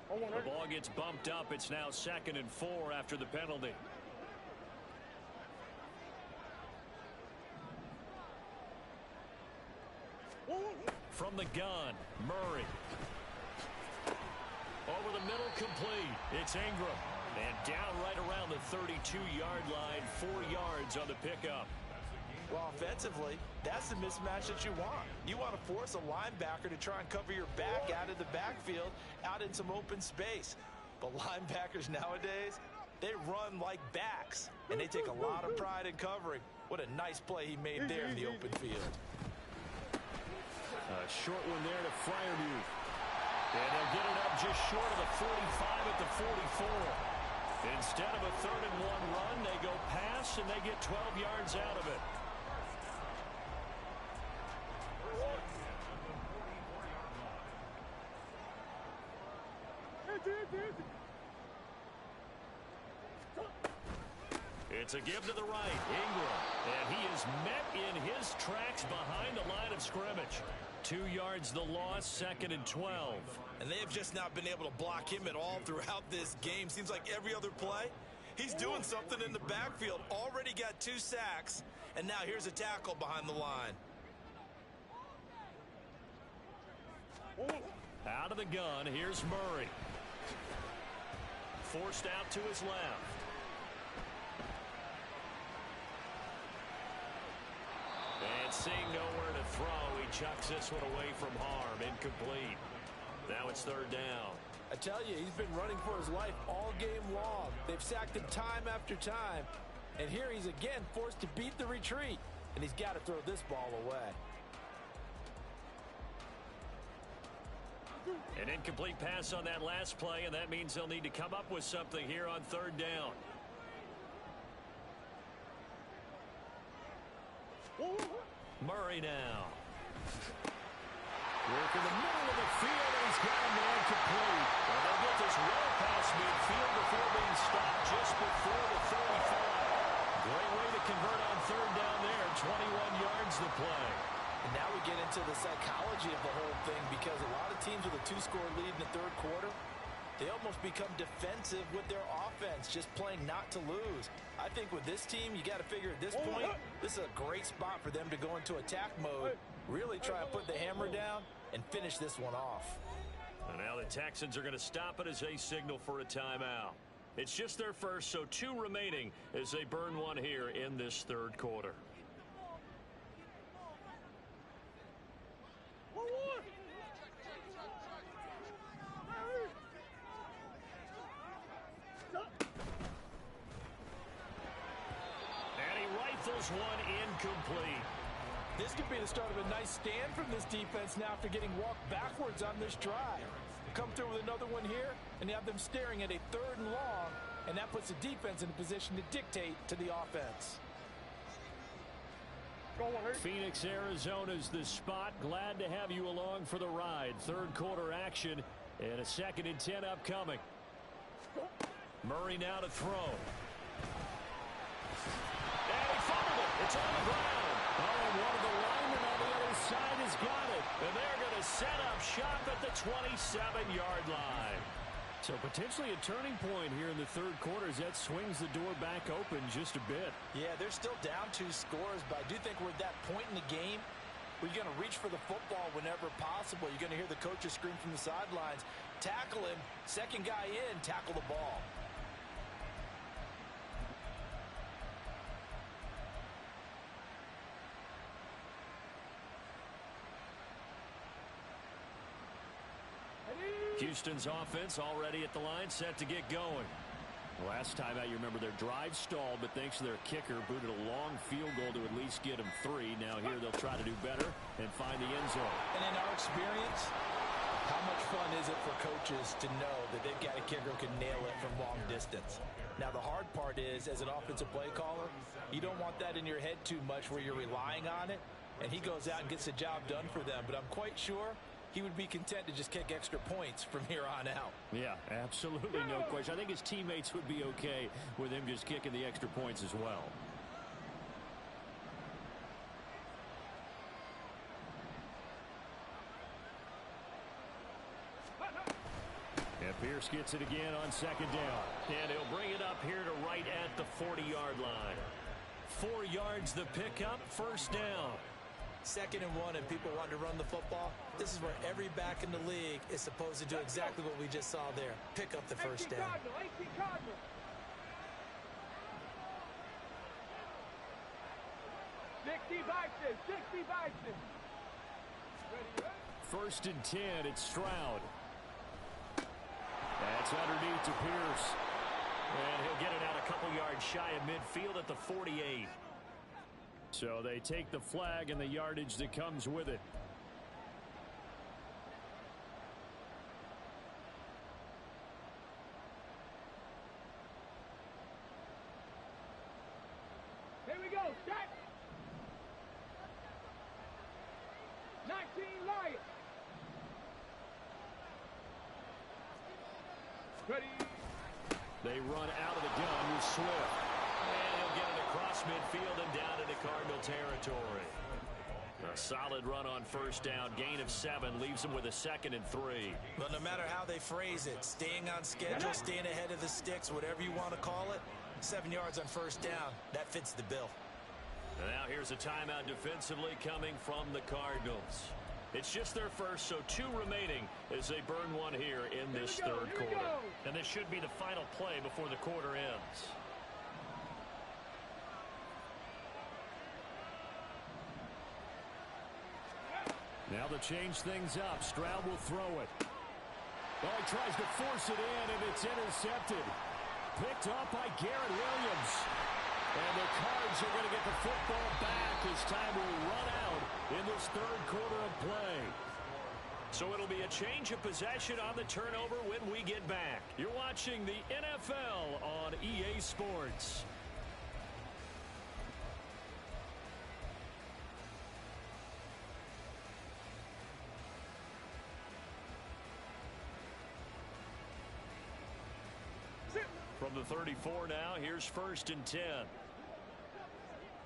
The ball gets bumped up. It's now 2nd and 4 after the penalty. From the gun, Murray. Over the middle, complete. It's Ingram. And down right around the 32-yard line, 4 yards on the pickup. Well, offensively, that's the mismatch that you want. You want to force a linebacker to try and cover your back out of the backfield, out in some open space. But linebackers nowadays, they run like backs, and they take a lot of pride in covering. What a nice play he made there in the open field. A short one there to Fryermuth. And they'll get it up just short of the 45 at the 44. Instead of a 3rd and 1 run, they go pass, and they get 12 yards out of it. It's a give to the right, Ingram. And he is met in his tracks behind the line of scrimmage. 2 yards the loss, 2nd and 12. And they have just not been able to block him at all throughout this game. Seems like every other play, he's doing something in the backfield. Already got 2 sacks, and now here's a tackle behind the line. Out of the gun, here's Murray. Forced out to his left. And seeing nowhere to throw, he chucks this one away from harm. Incomplete. Now it's 3rd down. I tell you, he's been running for his life all game long. They've sacked him time after time. And here he's again forced to beat the retreat. And he's got to throw this ball away. An incomplete pass on that last play, and that means they'll need to come up with something here on 3rd down. Murray now. Work in the middle of the field, and he's got him there complete. And they'll get this well past midfield before being stopped just before the 35. Great way to convert on 3rd down there. 21 yards to play. And now we get into the psychology of the whole thing because a lot of teams with a 2-score lead in the 3rd quarter, they almost become defensive with their offense, just playing not to lose. I think with this team, you got to figure at this point, this is a great spot for them to go into attack mode, really try and put the hammer down and finish this one off. And now the Texans are going to stop it as they signal for a timeout. It's just their first, so 2 remaining as they burn one here in this 3rd quarter. One incomplete. This could be the start of a nice stand from this defense now after getting walked backwards on this drive. Come through with another one here, and you have them staring at a 3rd and long, and that puts the defense in a position to dictate to the offense. Phoenix, Arizona's the spot. Glad to have you along for the ride. 3rd quarter action, and a 2nd and 10 upcoming. Murray now to throw. And he It's on the ground. Oh, and one of the linemen on the other side has got it. And they're going to set up shop at the 27-yard line. So potentially a turning point here in the third quarter as that swings the door back open just a bit. Yeah, they're still down 2 scores, but I do think we're at that point in the game where you're going to reach for the football whenever possible. You're going to hear the coaches scream from the sidelines, tackle him, second guy in, tackle the ball. Houston's offense already at the line, set to get going. Last time out, you remember their drive stalled, but thanks to their kicker, booted a long field goal to at least get them 3. Now here they'll try to do better and find the end zone. And in our experience, how much fun is it for coaches to know that they've got a kicker who can nail it from long distance? Now, the hard part is, as an offensive play caller, you don't want that in your head too much where you're relying on it, and he goes out and gets the job done for them. But I'm quite sure he would be content to just kick extra points from here on out. Yeah, absolutely no question. I think his teammates would be okay with him just kicking the extra points as well. And Pierce gets it again on second down. And he'll bring it up here to right at the 40-yard line. 4 yards the pickup, first down. 2nd and 1 and people want to run the football. This is where every back in the league is supposed to do exactly what we just saw there. Pick up the first down. 60 Bison, 60 Bison. First and 10, it's Stroud. That's underneath to Pierce. And he'll get it out a couple yards shy of midfield at the 48. So they take the flag and the yardage that comes with it. Here we go, set. 19 Lions. Ready. They run out of the gun with Swift. And he'll get it across midfield and down into Cardinal territory. A solid run on first down. Gain of 7 leaves them with a 2nd and 3. But no matter how they phrase it, staying on schedule, staying ahead of the sticks, whatever you want to call it, 7 yards on first down, that fits the bill. And now here's a timeout defensively coming from the Cardinals. It's just their first, so 2 remaining as they burn one here in this third quarter. And this should be the final play before the quarter ends. Now to change things up, Stroud will throw it. Oh, he tries to force it in, and it's intercepted. Picked up by Garrett Williams. And the Cards are going to get the football back as time will run out in this third quarter of play. So it'll be a change of possession on the turnover when we get back. You're watching the NFL on EA Sports. From the 34 now, here's first and 10.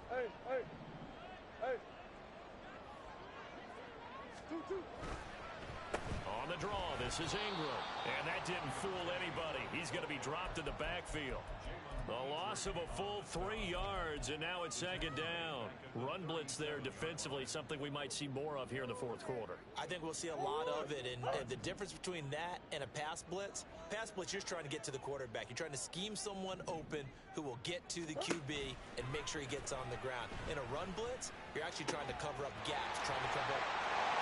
Hey, hey, hey. 2-2. On the draw, this is Ingram. And that didn't fool anybody. He's going to be dropped in the backfield. The loss of a full 3 yards, and now it's second down. Run blitz there defensively, something we might see more of here in the fourth quarter. I think we'll see a lot of it, and the difference between that and a pass blitz, you're just trying to get to the quarterback. You're trying to scheme someone open who will get to the QB and make sure he gets on the ground. In a run blitz, you're actually trying to cover up gaps, trying to cover up.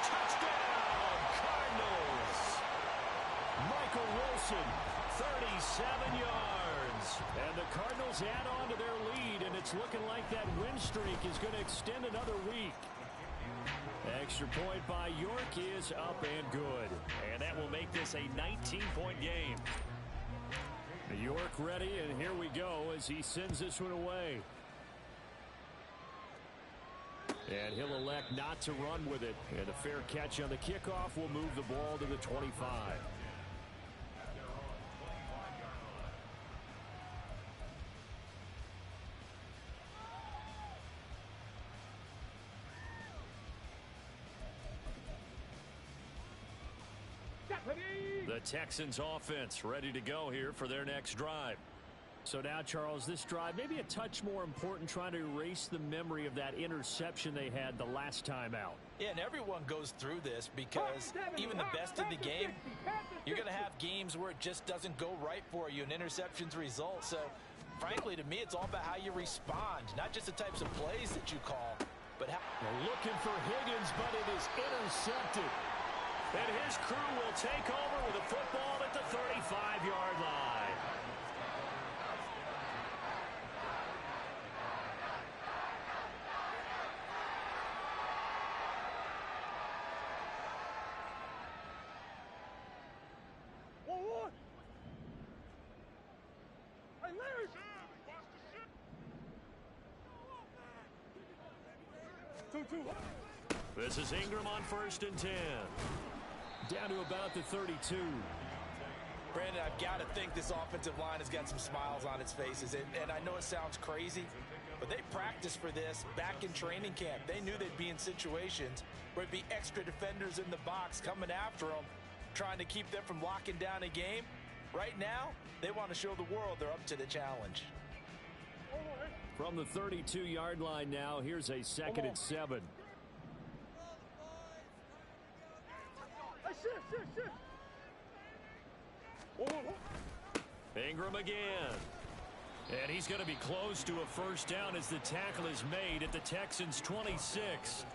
Touchdown, Cardinals! Michael Wilson, 37 yards. And the Cardinals add on to their lead, and it's looking like that win streak is going to extend another week. Extra point by York is up and good. And that will make this a 19-point game. York ready, and here we go as he sends this one away. And he'll elect not to run with it. And a fair catch on the kickoff will move the ball to the 25. The Texans offense ready to go here for their next drive. So now, Charles, this drive maybe a touch more important, trying to erase the memory of that interception they had the last time out. Yeah, and everyone goes through this because even the best in the game, you're going to have games where it just doesn't go right for you and interceptions result. So, frankly, to me, it's all about how you respond, not just the types of plays that you call, but how. They're looking for Higgins, but it is intercepted. And his crew will take over with a football at the 35-yard line. This is Ingram on 1st and 10. Down to about the 32. Brandon, I've got to think this offensive line has got some smiles on its faces. And I know it sounds crazy, but they practiced for this back in training camp. They knew they'd be in situations where it'd be extra defenders in the box coming after them, trying to keep them from locking down a game. Right now, they want to show the world they're up to the challenge. From the 32-yard line now, here's a 2nd and 7. Ingram again. And he's going to be close to a first down as the tackle is made at the Texans' 26.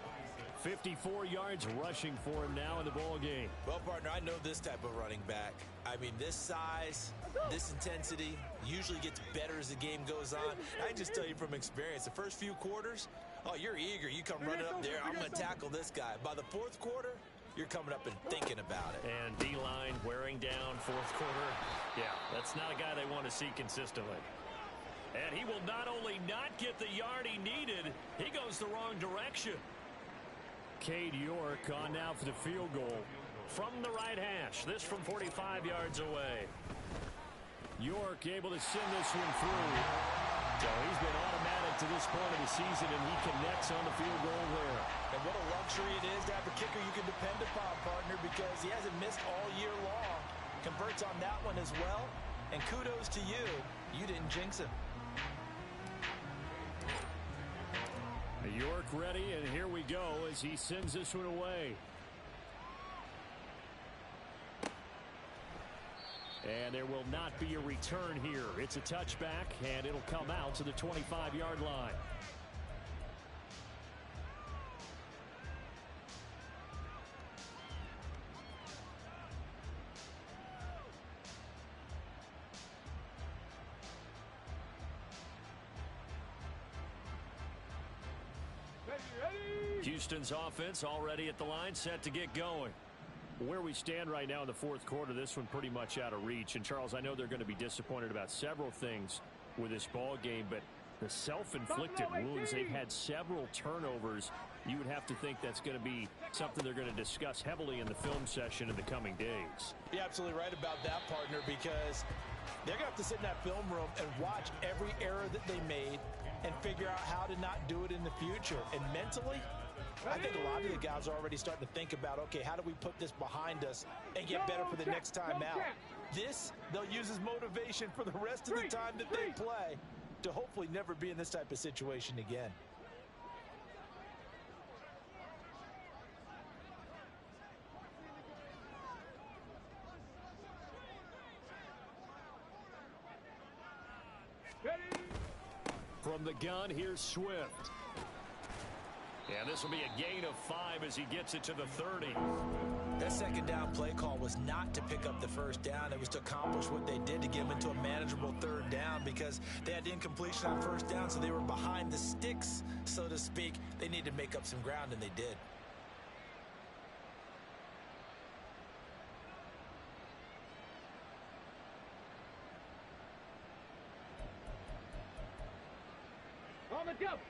54 yards rushing for him now in the ball game. Well, partner, I know this type of running back. I mean, this size, this intensity usually gets better as the game goes on. I can just tell you from experience, the first few quarters, oh, you're eager. You come running up there. I'm going to tackle this guy. By the 4th quarter, you're coming up and thinking about it. And D-line wearing down 4th quarter. Yeah, that's not a guy they want to see consistently. And he will not only not get the yard he needed, he goes the wrong direction. Cade York on now for the field goal. From the right hash, this from 45 yards away. York able to send this one through. So he's been automatic to this point of the season, and he connects on the field goal there. And what a luxury it is to have a kicker you can depend upon, partner, because he hasn't missed all year long. Converts on that one as well. And kudos to you. You didn't jinx him. York ready, and here we go as he sends this one away. And there will not be a return here. It's a touchback, and it'll come out to the 25-yard line. Houston's offense already at the line, set to get going. Where we stand right now in the 4th quarter, this one pretty much out of reach. And, Charles, I know they're going to be disappointed about several things with this ball game, but the self-inflicted wounds, they've had several turnovers. You would have to think that's going to be something they're going to discuss heavily in the film session in the coming days. You're absolutely right about that, partner, because they're going to have to sit in that film room and watch every error that they made and figure out how to not do it in the future. And mentally, I think a lot of the guys are already starting to think about, okay, how do we put this behind us and get better for the next time out? This, they'll use as motivation for the rest of the time that they play to hopefully never be in this type of situation again. From the gun, here's Swift. And this will be a gain of 5 as he gets it to the 30. That second down play call was not to pick up the first down. It was to accomplish what they did to get them into a manageable 3rd down because they had incompletion on 1st down, so they were behind the sticks, so to speak. They needed to make up some ground, and they did.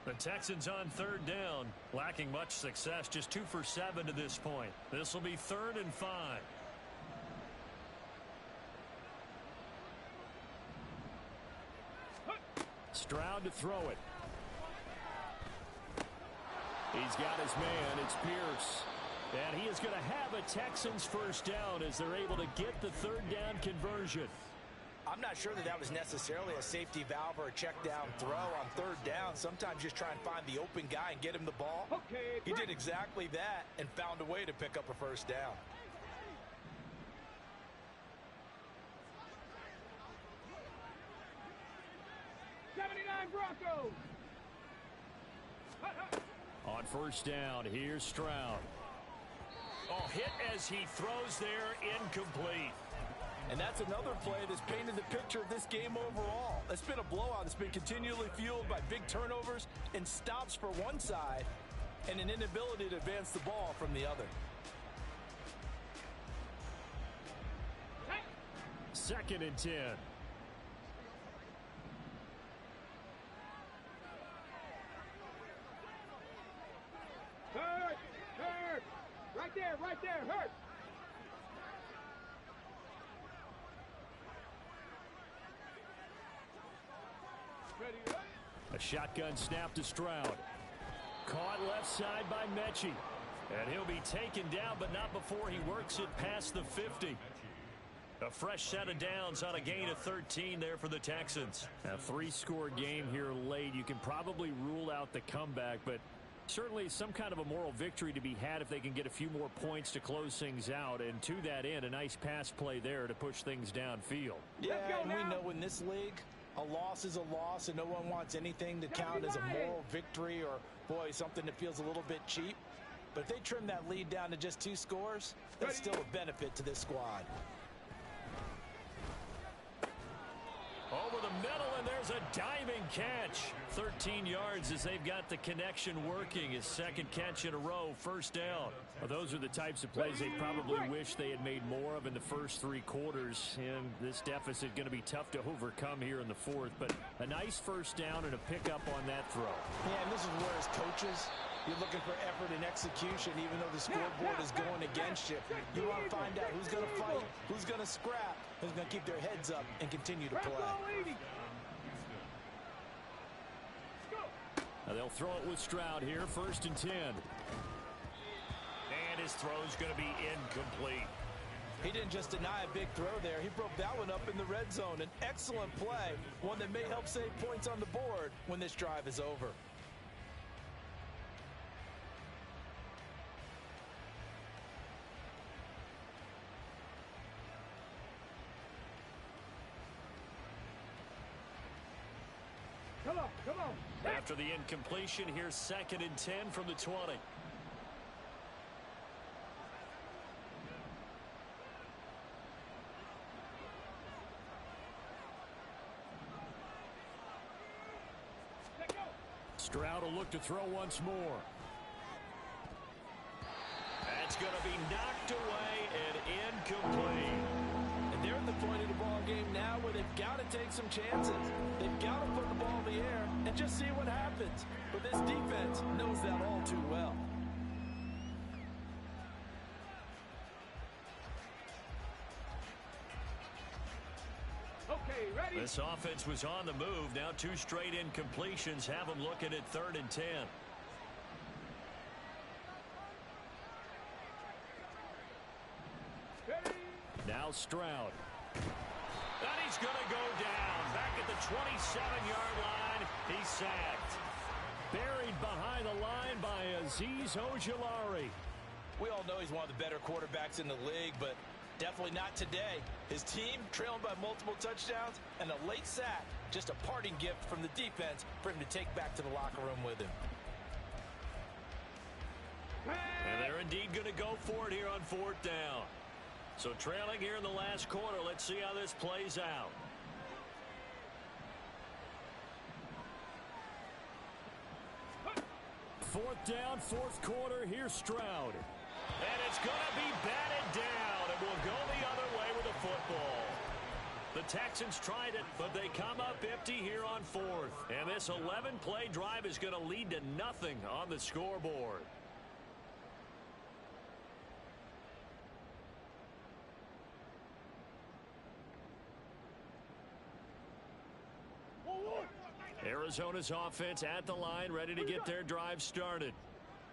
The Texans on 3rd down, lacking much success, just 2 for 7 to this point. This will be 3rd and 5. Stroud to throw it. He's got his man. It's Pierce. And he is going to have a Texans first down as they're able to get the third down conversion. I'm not sure that was necessarily a safety valve or a check down throw on third down. Sometimes just try and find the open guy and get him the ball. Okay, he did exactly that and found a way to pick up a first down. Broncos. On first down, here's Stroud. Oh, hit as he throws there, incomplete. And that's another play that's painted the picture of this game overall. It's been a blowout that's been continually fueled by big turnovers and stops for one side and an inability to advance the ball from the other. Second and 10. Hurt! Right there, hurt! Ready? A shotgun snap to Stroud. Caught left side by Mechie. And he'll be taken down, but not before he works it past the 50. A fresh set of downs on a gain of 13 there for the Texans. A 3-score game here late. You can probably rule out the comeback, but certainly some kind of a moral victory to be had if they can get a few more points to close things out. And to that end, a nice pass play there to push things downfield. Yeah, and we know in this league, a loss is a loss, and no one wants anything to count as a moral victory or, boy, something that feels a little bit cheap. But if they trim that lead down to just 2 scores, that's still a benefit to this squad. Over the middle, and there's a diving catch. 13 yards as they've got the connection working. His second catch in a row, first down. Well, those are the types of plays they probably wish they had made more of in the first 3 quarters. And this deficit going to be tough to overcome here in the fourth. But a nice first down and a pickup on that throw. Yeah, and this is where as coaches, you're looking for effort and execution, even though the scoreboard is going against you. You want to find out who's going to fight, who's going to scrap, who's going to keep their heads up and continue to play. Now they'll throw it with Stroud here, first and 10. And his throw's going to be incomplete. He didn't just deny a big throw there. He broke that one up in the red zone. An excellent play, one that may help save points on the board when this drive is over. Come on. After the incompletion, here's second and 10 from the 20. Stroud will look to throw once more. That's going to be knocked away and incomplete. And they're at the point of the ball game now where they've got to take some chances. They've got to put the ball in the air and just see what happens. But this defense knows that all too well. Okay, ready? This offense was on the move. Now 2 straight incompletions have them looking at 3rd and 10. Ready? Now Stroud. And he's going to go down. Back at the 27-yard line. He's sacked. Buried behind the line by Azeez Ojulari. We all know he's one of the better quarterbacks in the league, but definitely not today. His team trailing by multiple touchdowns and a late sack. Just a parting gift from the defense for him to take back to the locker room with him. And they're indeed going to go for it here on 4th down. So trailing here in the last quarter. Let's see how this plays out. Fourth down, 4th quarter. Here's Stroud. And it's going to be batted down. And will go the other way with the football. The Texans tried it, but they come up empty here on 4th. And this 11-play drive is going to lead to nothing on the scoreboard. Arizona's offense at the line, ready to get their drive started.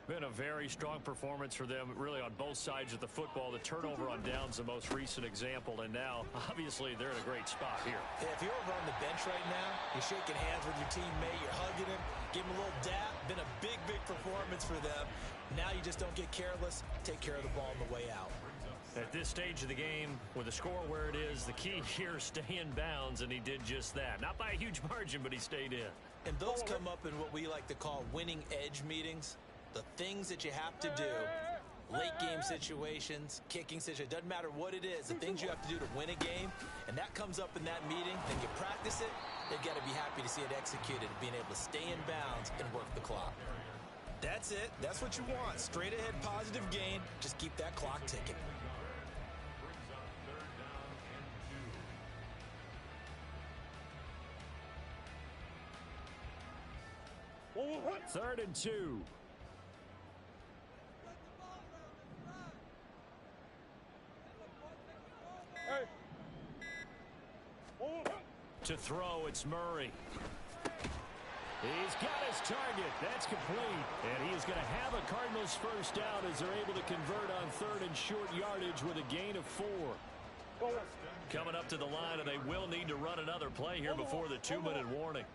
Been a very strong performance for them, really, on both sides of the football. The turnover on downs, the most recent example, and now, obviously, they're in a great spot here. Yeah, if you're over on the bench right now, you're shaking hands with your teammate, you're hugging him, give him a little dap. Been a big, big performance for them. Now you just don't get careless. Take care of the ball on the way out. At this stage of the game, with the score where it is, the key here is stay in bounds, and he did just that. Not by a huge margin, but he stayed in. And those come up in what we like to call winning edge meetings. The things that you have to do, late game situations, kicking situations, doesn't matter what it is, the things you have to do to win a game, and that comes up in that meeting, and you practice it, they've got to be happy to see it executed, being able to stay in bounds and work the clock. That's it. That's what you want. Straight ahead positive gain. Just keep that clock ticking. Third and 2. To throw, it's Murray. He's got his target. That's complete. And he is going to have a Cardinals first down as they're able to convert on third and short yardage with a gain of 4. Coming up to the line, and they will need to run another play here before the 2-minute warning.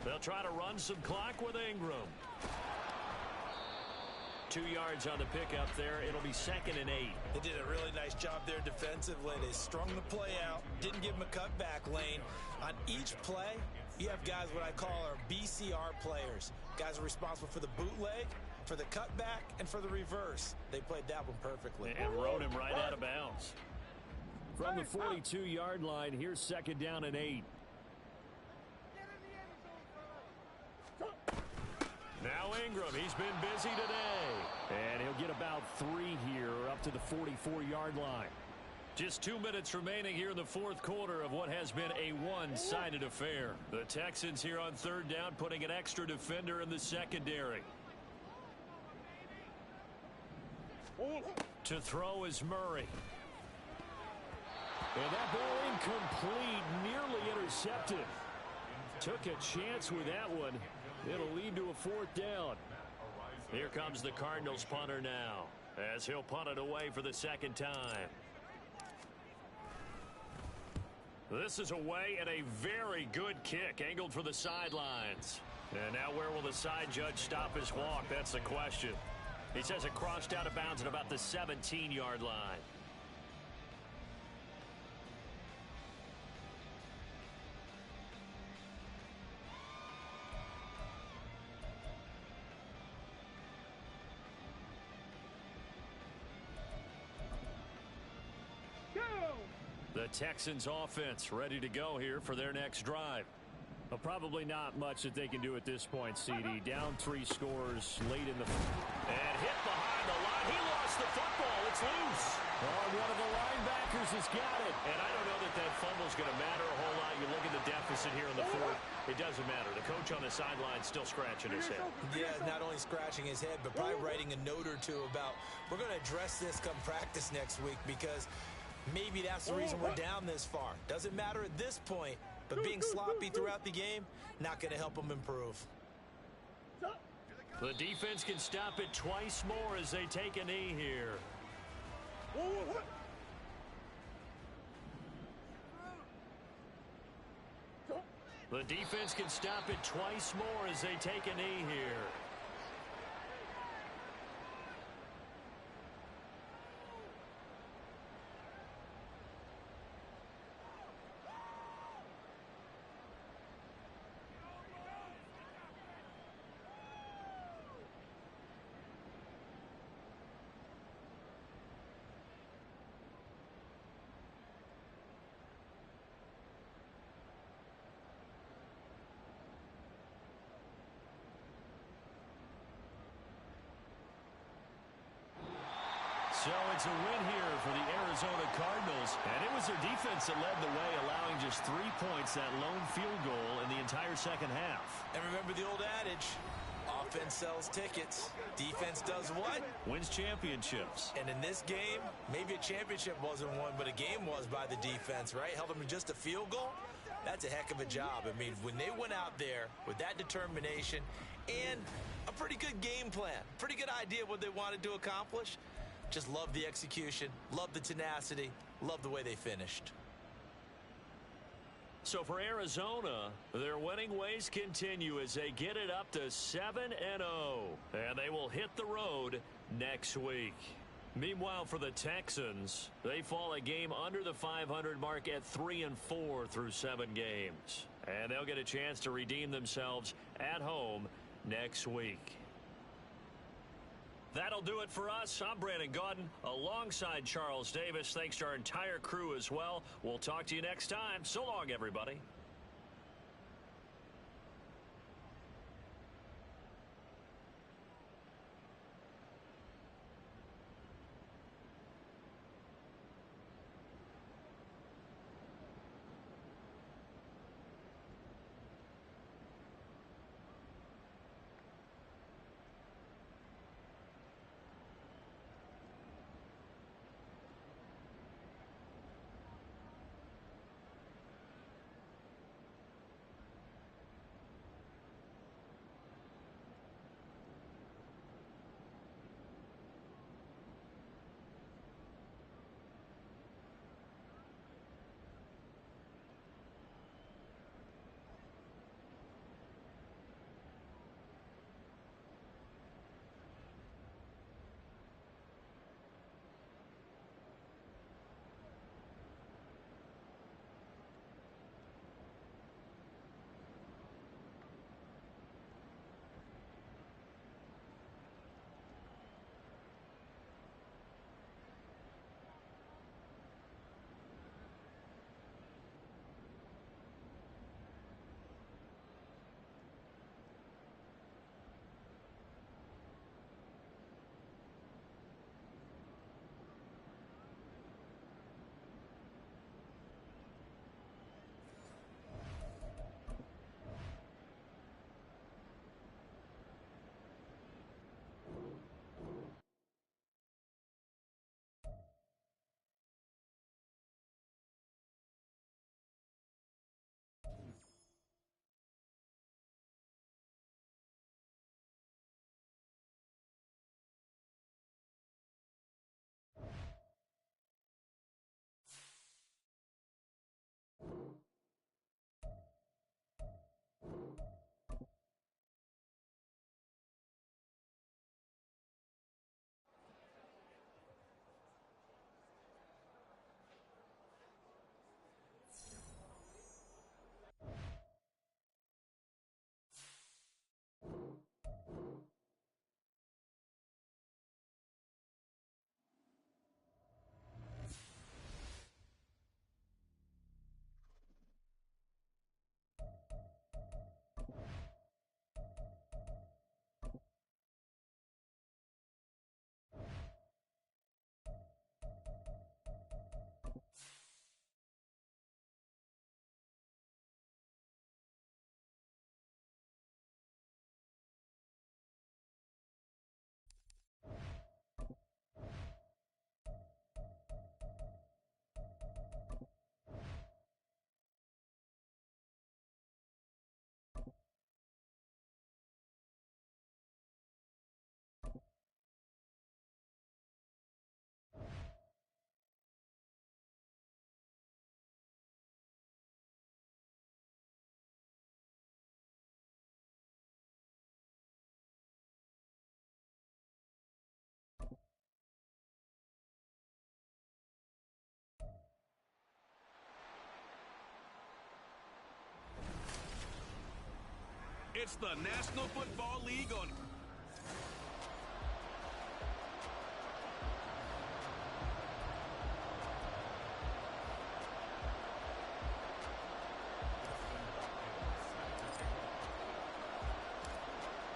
They'll try to run some clock with Ingram. 2 yards on the pickup there. It'll be 2nd and 8. They did a really nice job there defensively. They strung the play out, didn't give him a cutback lane. On each play, you have guys what I call our BCR players. Guys are responsible for the bootleg, for the cutback, and for the reverse. They played that one perfectly. And rode him right out of bounds. From the 42-yard line, here's 2nd down and 8. Now Ingram, he's been busy today. And he'll get about 3 here, up to the 44-yard line. Just 2 minutes remaining here in the fourth quarter of what has been a one-sided affair. The Texans here on 3rd down, putting an extra defender in the secondary. To throw is Murray. And that ball incomplete, nearly intercepted. Took a chance with that one. It'll lead to a 4th down. Here comes the Cardinals punter now, as he'll punt it away for the 2nd time. This is away, and a very good kick angled for the sidelines. And now where will the side judge stop his walk? That's the question. He says it crossed out of bounds at about the 17-yard line. The Texans offense ready to go here for their next drive. Well, probably not much that they can do at this point, CD. Down 3 scores late in the... And hit behind the line. He lost the football. It's loose. Oh, one of the linebackers has got it. And I don't know that that fumble's going to matter a whole lot. You look at the deficit here in the 4th. It doesn't matter. The coach on the sideline still scratching his head. Yeah, not only scratching his head, but probably writing a note or two about, we're going to address this come practice next week, because maybe that's the reason we're down this far. Doesn't matter at this point, but being sloppy throughout the game, not going to help them improve. The defense can stop it twice more as they take a knee here. The defense can stop it twice more as they take a knee here. So it's a win here for the Arizona Cardinals. And it was their defense that led the way, allowing just 3 points, that lone field goal in the entire second half. And remember the old adage, offense sells tickets. Defense does what? Wins championships. And in this game, maybe a championship wasn't won, but a game was by the defense, right? Held them to just a field goal. That's a heck of a job. I mean, when they went out there with that determination and a pretty good game plan, pretty good idea what they wanted to accomplish, just love the execution, love the tenacity, love the way they finished. So for Arizona, their winning ways continue as they get it up to 7-0. And they will hit the road next week. Meanwhile, for the Texans, they fall a game under the 500 mark at 3-4 through 7 games. And they'll get a chance to redeem themselves at home next week. That'll do it for us. I'm Brandon Gaudin alongside Charles Davis. Thanks to our entire crew as well. We'll talk to you next time. So long, everybody. It's the National Football League on.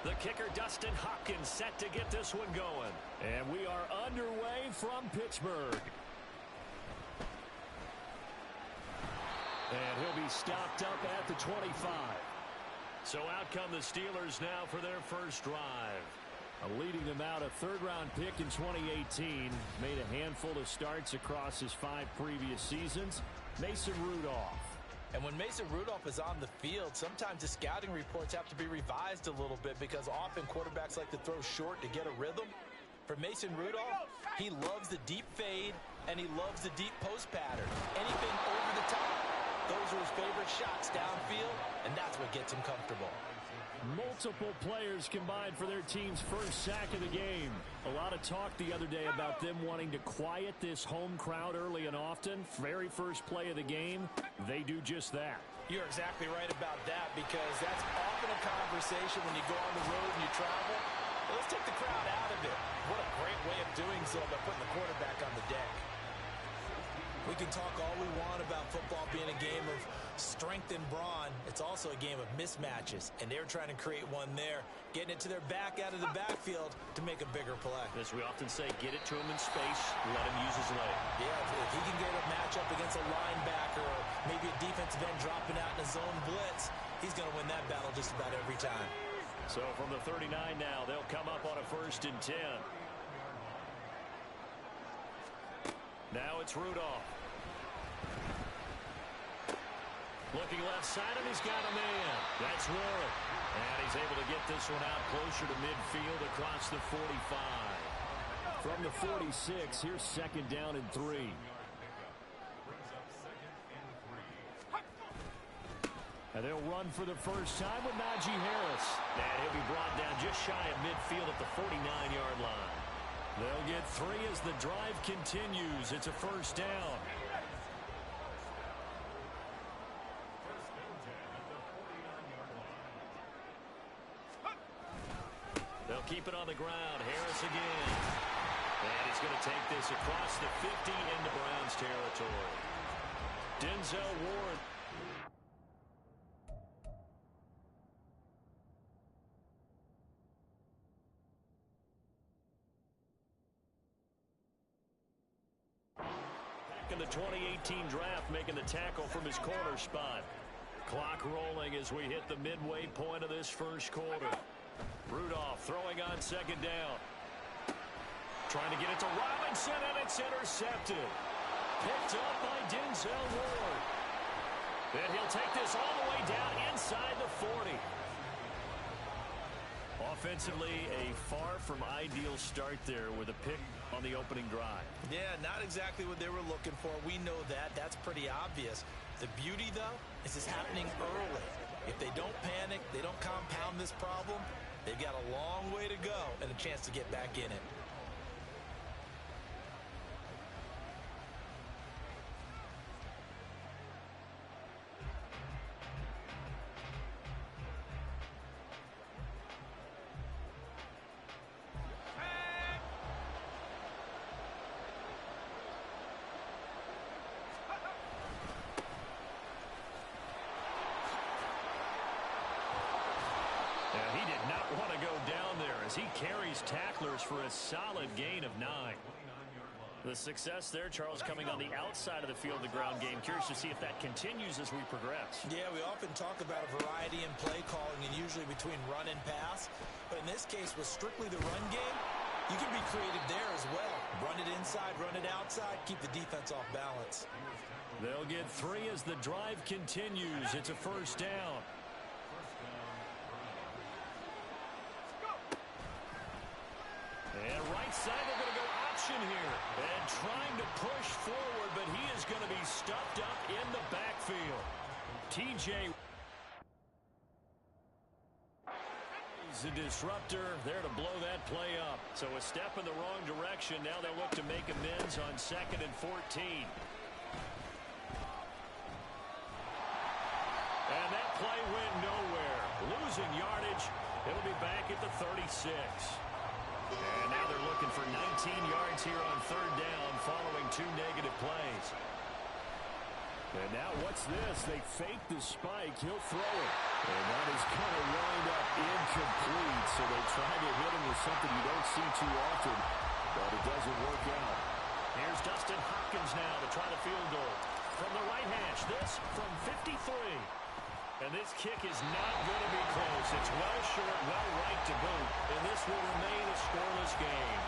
The kicker, Dustin Hopkins, set to get this one going. And we are underway from Pittsburgh. And he'll be stopped up at the 25. So out come the Steelers now for their first drive. Leading them out, a third-round pick in 2018. Made a handful of starts across his 5 previous seasons. Mason Rudolph. And when Mason Rudolph is on the field, sometimes the scouting reports have to be revised a little bit because often quarterbacks like to throw short to get a rhythm. For Mason Rudolph, he loves the deep fade, and he loves the deep post pattern. Anything over the top, those are his favorite shots downfield, and that's what gets him comfortable. Multiple players combined for their team's first sack of the game. A lot of talk the other day about them wanting to quiet this home crowd early and often. Very first play of the game, they do just that. You're exactly right about that because that's often a conversation when you go on the road and you travel. Well, let's take the crowd out of it. What a great way of doing so by putting the quarterback on the deck. We can talk all we want about football being a game of strength and brawn. It's also a game of mismatches, and they're trying to create one there, getting it to their back out of the backfield to make a bigger play. As we often say, get it to him in space, let him use his leg. Yeah, if he can get a matchup against a linebacker or maybe a defensive end dropping out in a zone blitz, he's going to win that battle just about every time. So from the 39 now, they'll come up on a 1st and 10. Now it's Rudolph. Looking left side, and he's got a man. That's Warren. And he's able to get this one out closer to midfield across the 45. From the 46, here's 2nd down and 3. And they'll run for the first time with Najee Harris. And he'll be brought down just shy of midfield at the 49-yard line. They'll get 3 as the drive continues. It's a 1st down. They'll keep it on the ground. Harris again. And he's going to take this across the 50 into Browns territory. Denzel Ward. In the 2018 draft, making the tackle from his corner spot. Clock rolling as we hit the midway point of this first quarter. Rudolph throwing on 2nd down. Trying to get it to Robinson, and it's intercepted. Picked up by Denzel Ward. And he'll take this all the way down inside the 40. Offensively, a far from ideal start there with a pick on the opening drive. Yeah, not exactly what they were looking for. We know that. That's pretty obvious. The beauty, though, is it's happening early. If they don't panic, they don't compound this problem, they've got a long way to go and a chance to get back in it. He did not want to go down there as he carries tacklers for a solid gain of 9. The success there, Charles, coming on the outside of the field, the ground game. Curious to see if that continues as we progress. Yeah, we often talk about a variety in play calling and usually between run and pass. But in this case, with strictly the run game, you can be creative there as well. Run it inside, run it outside, keep the defense off balance. They'll get 3 as the drive continues. It's a 1st down. And right side, they're going to go option here. And trying to push forward, but he is going to be stuffed up in the backfield. TJ is a disruptor there to blow that play up. So a step in the wrong direction. Now they'll look to make amends on 2nd and 14. And that play went nowhere. Losing yardage. It'll be back at the 36. And now they're looking for 19 yards here on 3rd down following 2 negative plays. And now what's this? They fake the spike. He'll throw it. And that is kind of lined up incomplete. So they try to hit him with something you don't see too often, but it doesn't work out. Here's Dustin Hopkins now to try the field goal. From the right hash, this from 53. And this kick is not going to be close. It's well short, well right to boot. And this will remain a scoreless game.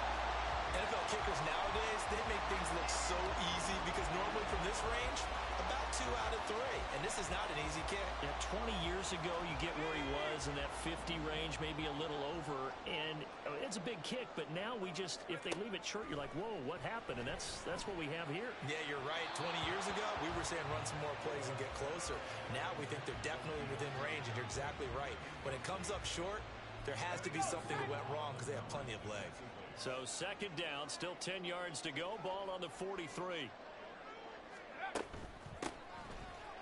NFL kickers nowadays, they make things look so easy because normally from this range, about 2 out of 3. And this is not an easy kick. Yeah, 20 years ago, you get where he was in that 50 range, maybe a little over. And it's a big kick, but now we just, if they leave it short, you're like, whoa, what happened? And that's what we have here. Yeah, you're right. 20 years ago, we were saying run some more plays and get closer. Now we think they're definitely within range, and you're exactly right. When it comes up short, there has to be something that went wrong because they have plenty of leg. So second down, still 10 yards to go. Ball on the 43.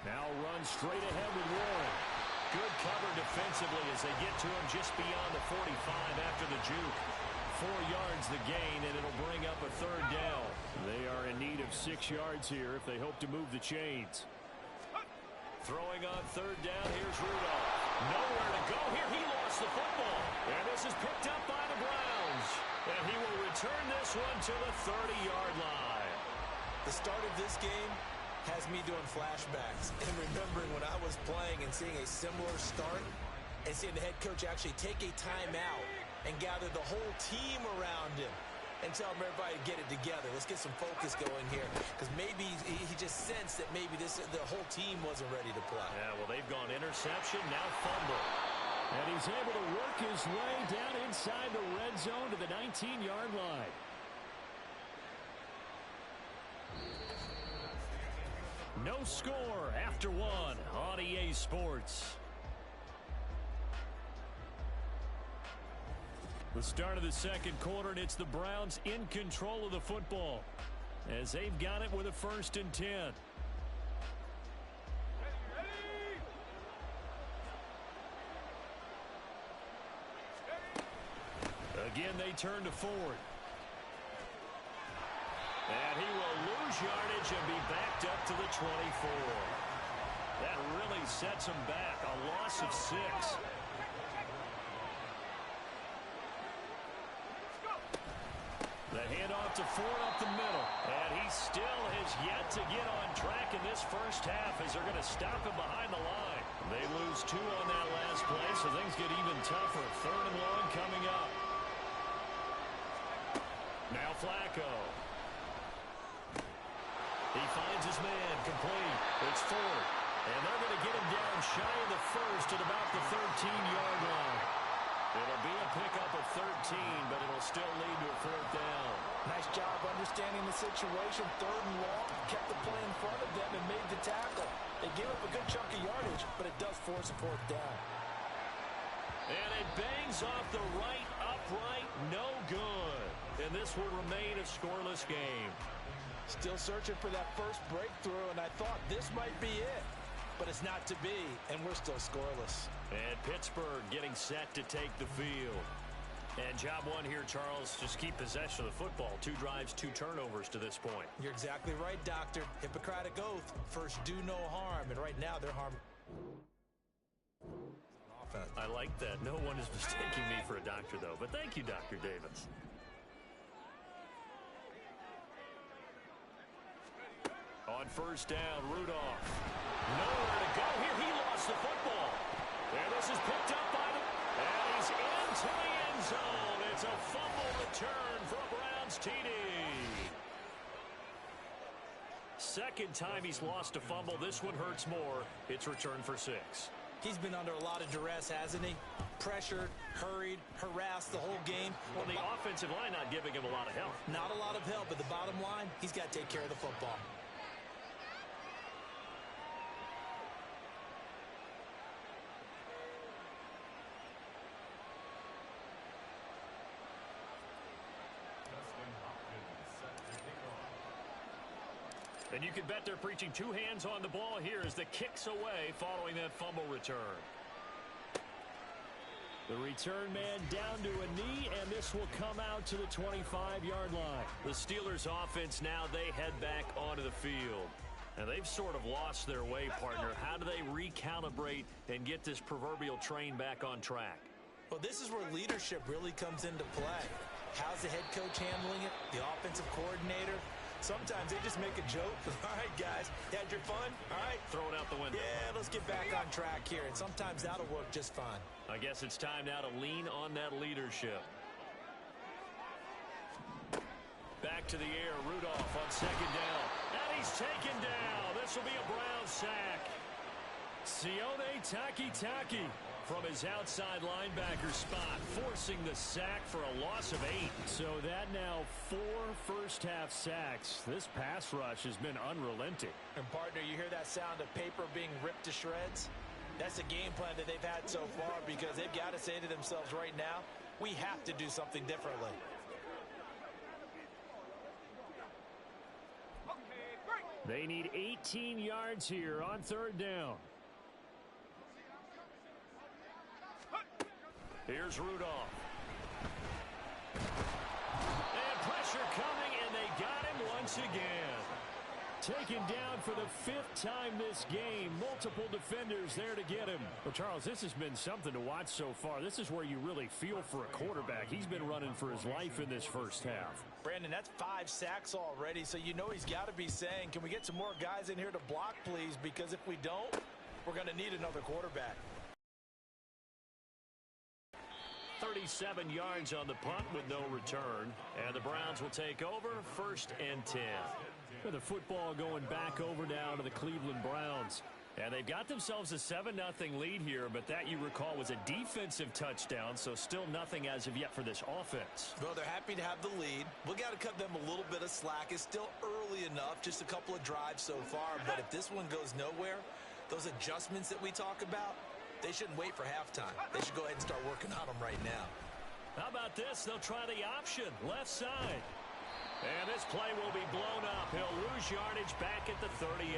Now run straight ahead with Warren. Good cover defensively as they get to him just beyond the 45 after the juke. 4 yards the gain, and it'll bring up a third down. They are in need of 6 yards here if they hope to move the chains. Throwing on third down, here's Rudolph. Nowhere to go here. He lost the football. And this is picked up by the Browns. And he will return this one to the 30-yard line. The start of this game has me doing flashbacks and remembering when I was playing and seeing a similar start and seeing the head coach actually take a timeout and gather the whole team around him and tell everybody to get it together. Let's get some focus going here because maybe he just sensed that maybe the whole team wasn't ready to play. Yeah, well, they've gone interception, now fumble. And he's able to work his way down inside the red zone to the 19-yard line. No score after one on EA Sports. The start of the second quarter, and it's the Browns in control of the football as they've got it with a 1st and 10. Again, they turn to Ford. And he will lose yardage and be backed up to the 24. That really sets him back. A loss of 6. The handoff to Ford up the middle. And he still has yet to get on track in this first half as they're going to stop him behind the line. They lose 2 on that last play, so things get even tougher. 3rd and long coming up. Now Flacco. He finds his man, complete. It's Ford. And they're going to get him down shy of the first at about the 13-yard line. It'll be a pickup of 13, but it'll still lead to a 4th down. Nice job understanding the situation. 3rd and long, kept the play in front of them and made the tackle. They gave up a good chunk of yardage, but it does force a 4th down. And it bangs off the right upright, no good. And this will remain a scoreless game. Still searching for that first breakthrough, and I thought this might be it. But it's not to be, and we're still scoreless. And Pittsburgh getting set to take the field. And job one here, Charles, just keep possession of the football. 2 drives, 2 turnovers to this point. You're exactly right, Doctor. Hippocratic oath. First, do no harm, and right now they're harm. I like that. No one is mistaking me for a doctor, though. But thank you, Dr. Davis. On first down, Rudolph. Nowhere to go here. He lost the football. And this is picked up by the... And he's into the end zone. It's a fumble return for a Browns TD. Second time he's lost a fumble. This one hurts more. It's returned for 6. He's been under a lot of duress, hasn't he? Pressured, hurried, harassed the whole game. Well, the offensive line not giving him a lot of help. Not a lot of help, but the bottom line, he's got to take care of the football. And you can bet they're preaching 2 hands on the ball here as the kick's away following that fumble return. The return man down to a knee, and this will come out to the 25-yard line. The Steelers' offense now, they head back onto the field. And they've sort of lost their way, partner. How do they recalibrate and get this proverbial train back on track? Well, this is where leadership really comes into play. How's the head coach handling it? The offensive coordinator? Sometimes they just make a joke. All right, guys, you had your fun? All right. Throw it out the window. Yeah, let's get back on track here. And sometimes that'll work just fine. I guess it's time now to lean on that leadership. Back to the air. Rudolph on second down. And he's taken down. This will be a Brown sack. Sione Takitaki from his outside linebacker spot, forcing the sack for a loss of 8. So that now 4 first-half sacks. This pass rush has been unrelenting. And, partner, you hear that sound of paper being ripped to shreds? That's the game plan that they've had so far because they've got to say to themselves right now, we have to do something differently. They need 18 yards here on third down. Here's Rudolph. And pressure coming, and they got him once again. Taken down for the 5th time this game. Multiple defenders there to get him. Well, Charles, this has been something to watch so far. This is where you really feel for a quarterback. He's been running for his life in this first half. Brandon, that's 5 sacks already, so you know he's got to be saying, can we get some more guys in here to block, please? Because if we don't, we're going to need another quarterback. 37 yards on the punt with no return. And the Browns will take over, 1st and 10. The football going back over now to the Cleveland Browns. And they've got themselves a 7-0 lead here, but that, you recall, was a defensive touchdown, so still nothing as of yet for this offense. Well, they're happy to have the lead. We've got to cut them a little bit of slack. It's still early enough, just a couple of drives so far, but if this one goes nowhere, those adjustments that we talk about, they shouldn't wait for halftime. They should go ahead and start working on them right now. How about this? They'll try the option, left side. And this play will be blown up. He'll lose yardage back at the 38.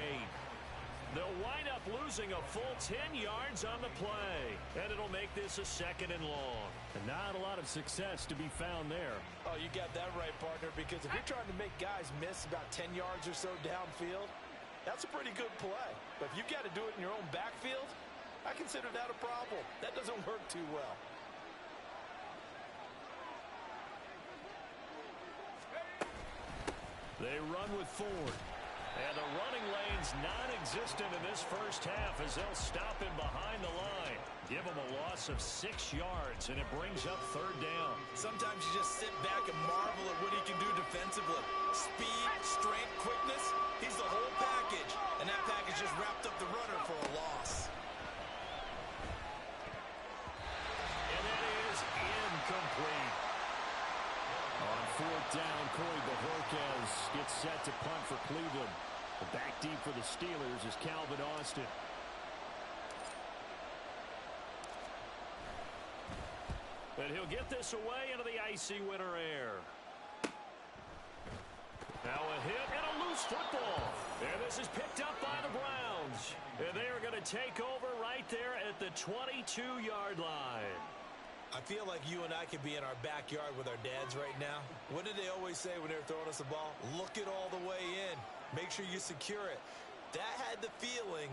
They'll wind up losing a full 10 yards on the play. And it'll make this a 2nd and long. And not a lot of success to be found there. Oh, you got that right, partner, because if you're trying to make guys miss about 10 yards or so downfield, that's a pretty good play. But if you've got to do it in your own backfield, I consider that a problem. That doesn't work too well. They run with Ford. And the running lane's non-existent in this first half as they'll stop him behind the line. Give him a loss of 6 yards, and it brings up 3rd down. Sometimes you just sit back and marvel at what he can do defensively. Speed, strength, quickness, he's the whole package. And that package just wrapped up the runner for a loss. And that is incomplete. On 4th down, Corey Bojorquez gets set to punt for Cleveland. Back deep for the Steelers is Calvin Austin. And he'll get this away into the icy winter air. Now a hit and a loose football. And this is picked up by the Browns. And they are going to take over right there at the 22-yard line. I feel like you and I could be in our backyard with our dads right now. What did they always say when they were throwing us the ball? Look it all the way in. Make sure you secure it. That had the feeling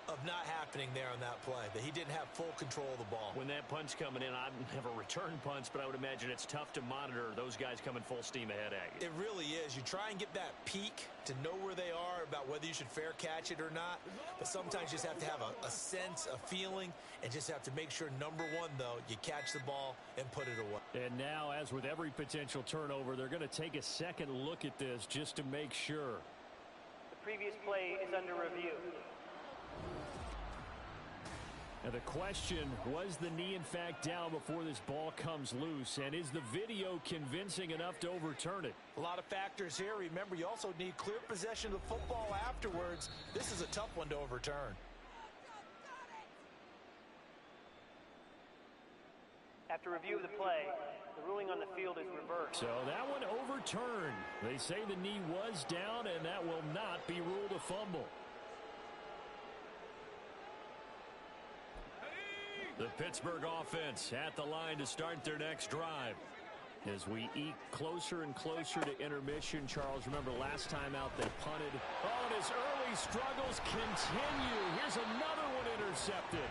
of not happening there on that play, that he didn't have full control of the ball. When that punch coming in, I've never returned punts, but I would imagine it's tough to monitor those guys coming full steam ahead at you. It really is. You try and get that peek to know where they are, about whether you should fair catch it or not, but sometimes you just have to have a sense, a feeling, and just have to make sure, number one, though, you catch the ball and put it away. And now, as with every potential turnover, they're going to take a second look at this just to make sure. The previous play is under review. And the question, was the knee in fact down before this ball comes loose? And is the video convincing enough to overturn it? A lot of factors here. Remember, you also need clear possession of the football afterwards. This is a tough one to overturn. After review of the play, the ruling on the field is reversed. So that one overturned. They say the knee was down, and that will not be ruled a fumble. The Pittsburgh offense at the line to start their next drive. As we eke closer and closer to intermission, Charles, remember last time out they punted. Oh, and his early struggles continue. Here's another one intercepted.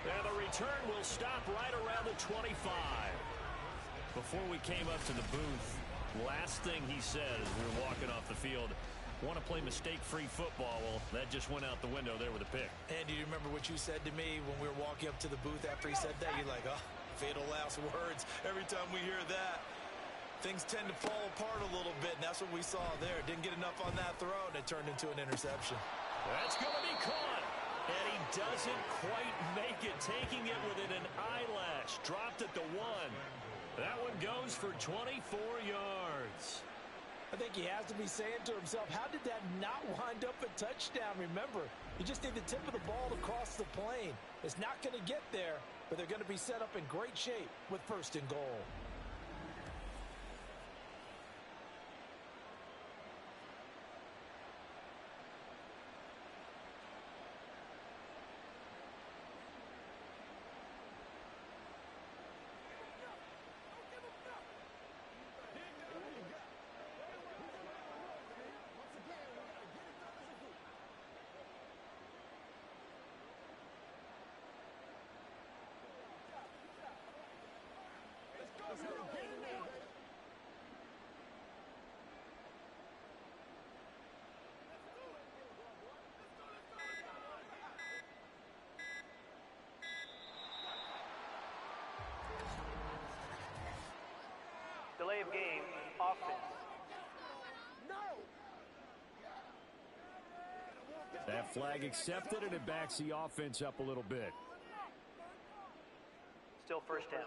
And the return will stop right around the 25. Before we came up to the booth, last thing he said as we were walking off the field, want to play mistake-free football. Well, that just went out the window there with a pick. And do you remember what you said to me when we were walking up to the booth after he said that? You're like, oh, fatal last words every time we hear that. things tend to fall apart a little bit, and that's what we saw there. Didn't get enough on that throw, and it turned into an interception. That's going to be caught. And he doesn't quite make it, taking it within an eyelash. Dropped at the 1. That one goes for 24 yards. I think he has to be saying to himself, how did that not wind up a touchdown? Remember, you just need the tip of the ball to cross the plane. It's not going to get there, but they're going to be set up in great shape with 1st and goal. Delay of game, offense. That flag accepted, and it backs the offense up a little bit. Still 1st down.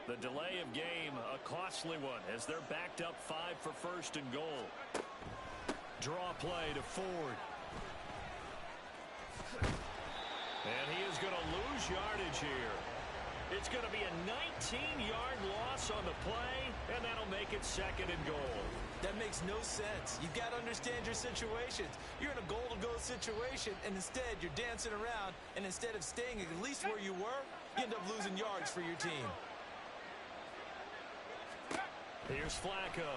The delay of game, a costly one, as they're backed up 5 for 1st and goal. Draw play to Ford. And he is going to lose yardage here. It's going to be a 19-yard loss on the play, and that'll make it 2nd and goal. That makes no sense. You've got to understand your situations. You're in a goal-to-go situation, and instead you're dancing around, and instead of staying at least where you were, you end up losing yards for your team. Here's Flacco.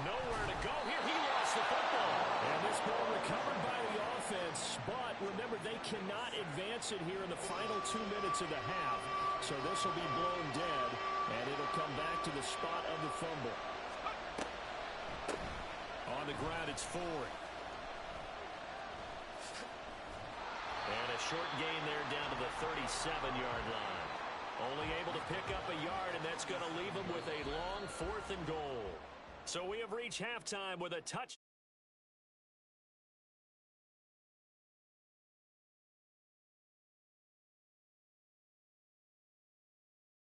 Nowhere to go here. He lost the football. And this ball recovered by the offense. But remember, they cannot advance it here in the final 2 minutes of the half. So this will be blown dead, and it'll come back to the spot of the fumble. On the ground, it's Ford. And a short gain there down to the 37-yard line. Only able to pick up a yard, and that's going to leave them with a long 4th and goal. So we have reached halftime with a touch.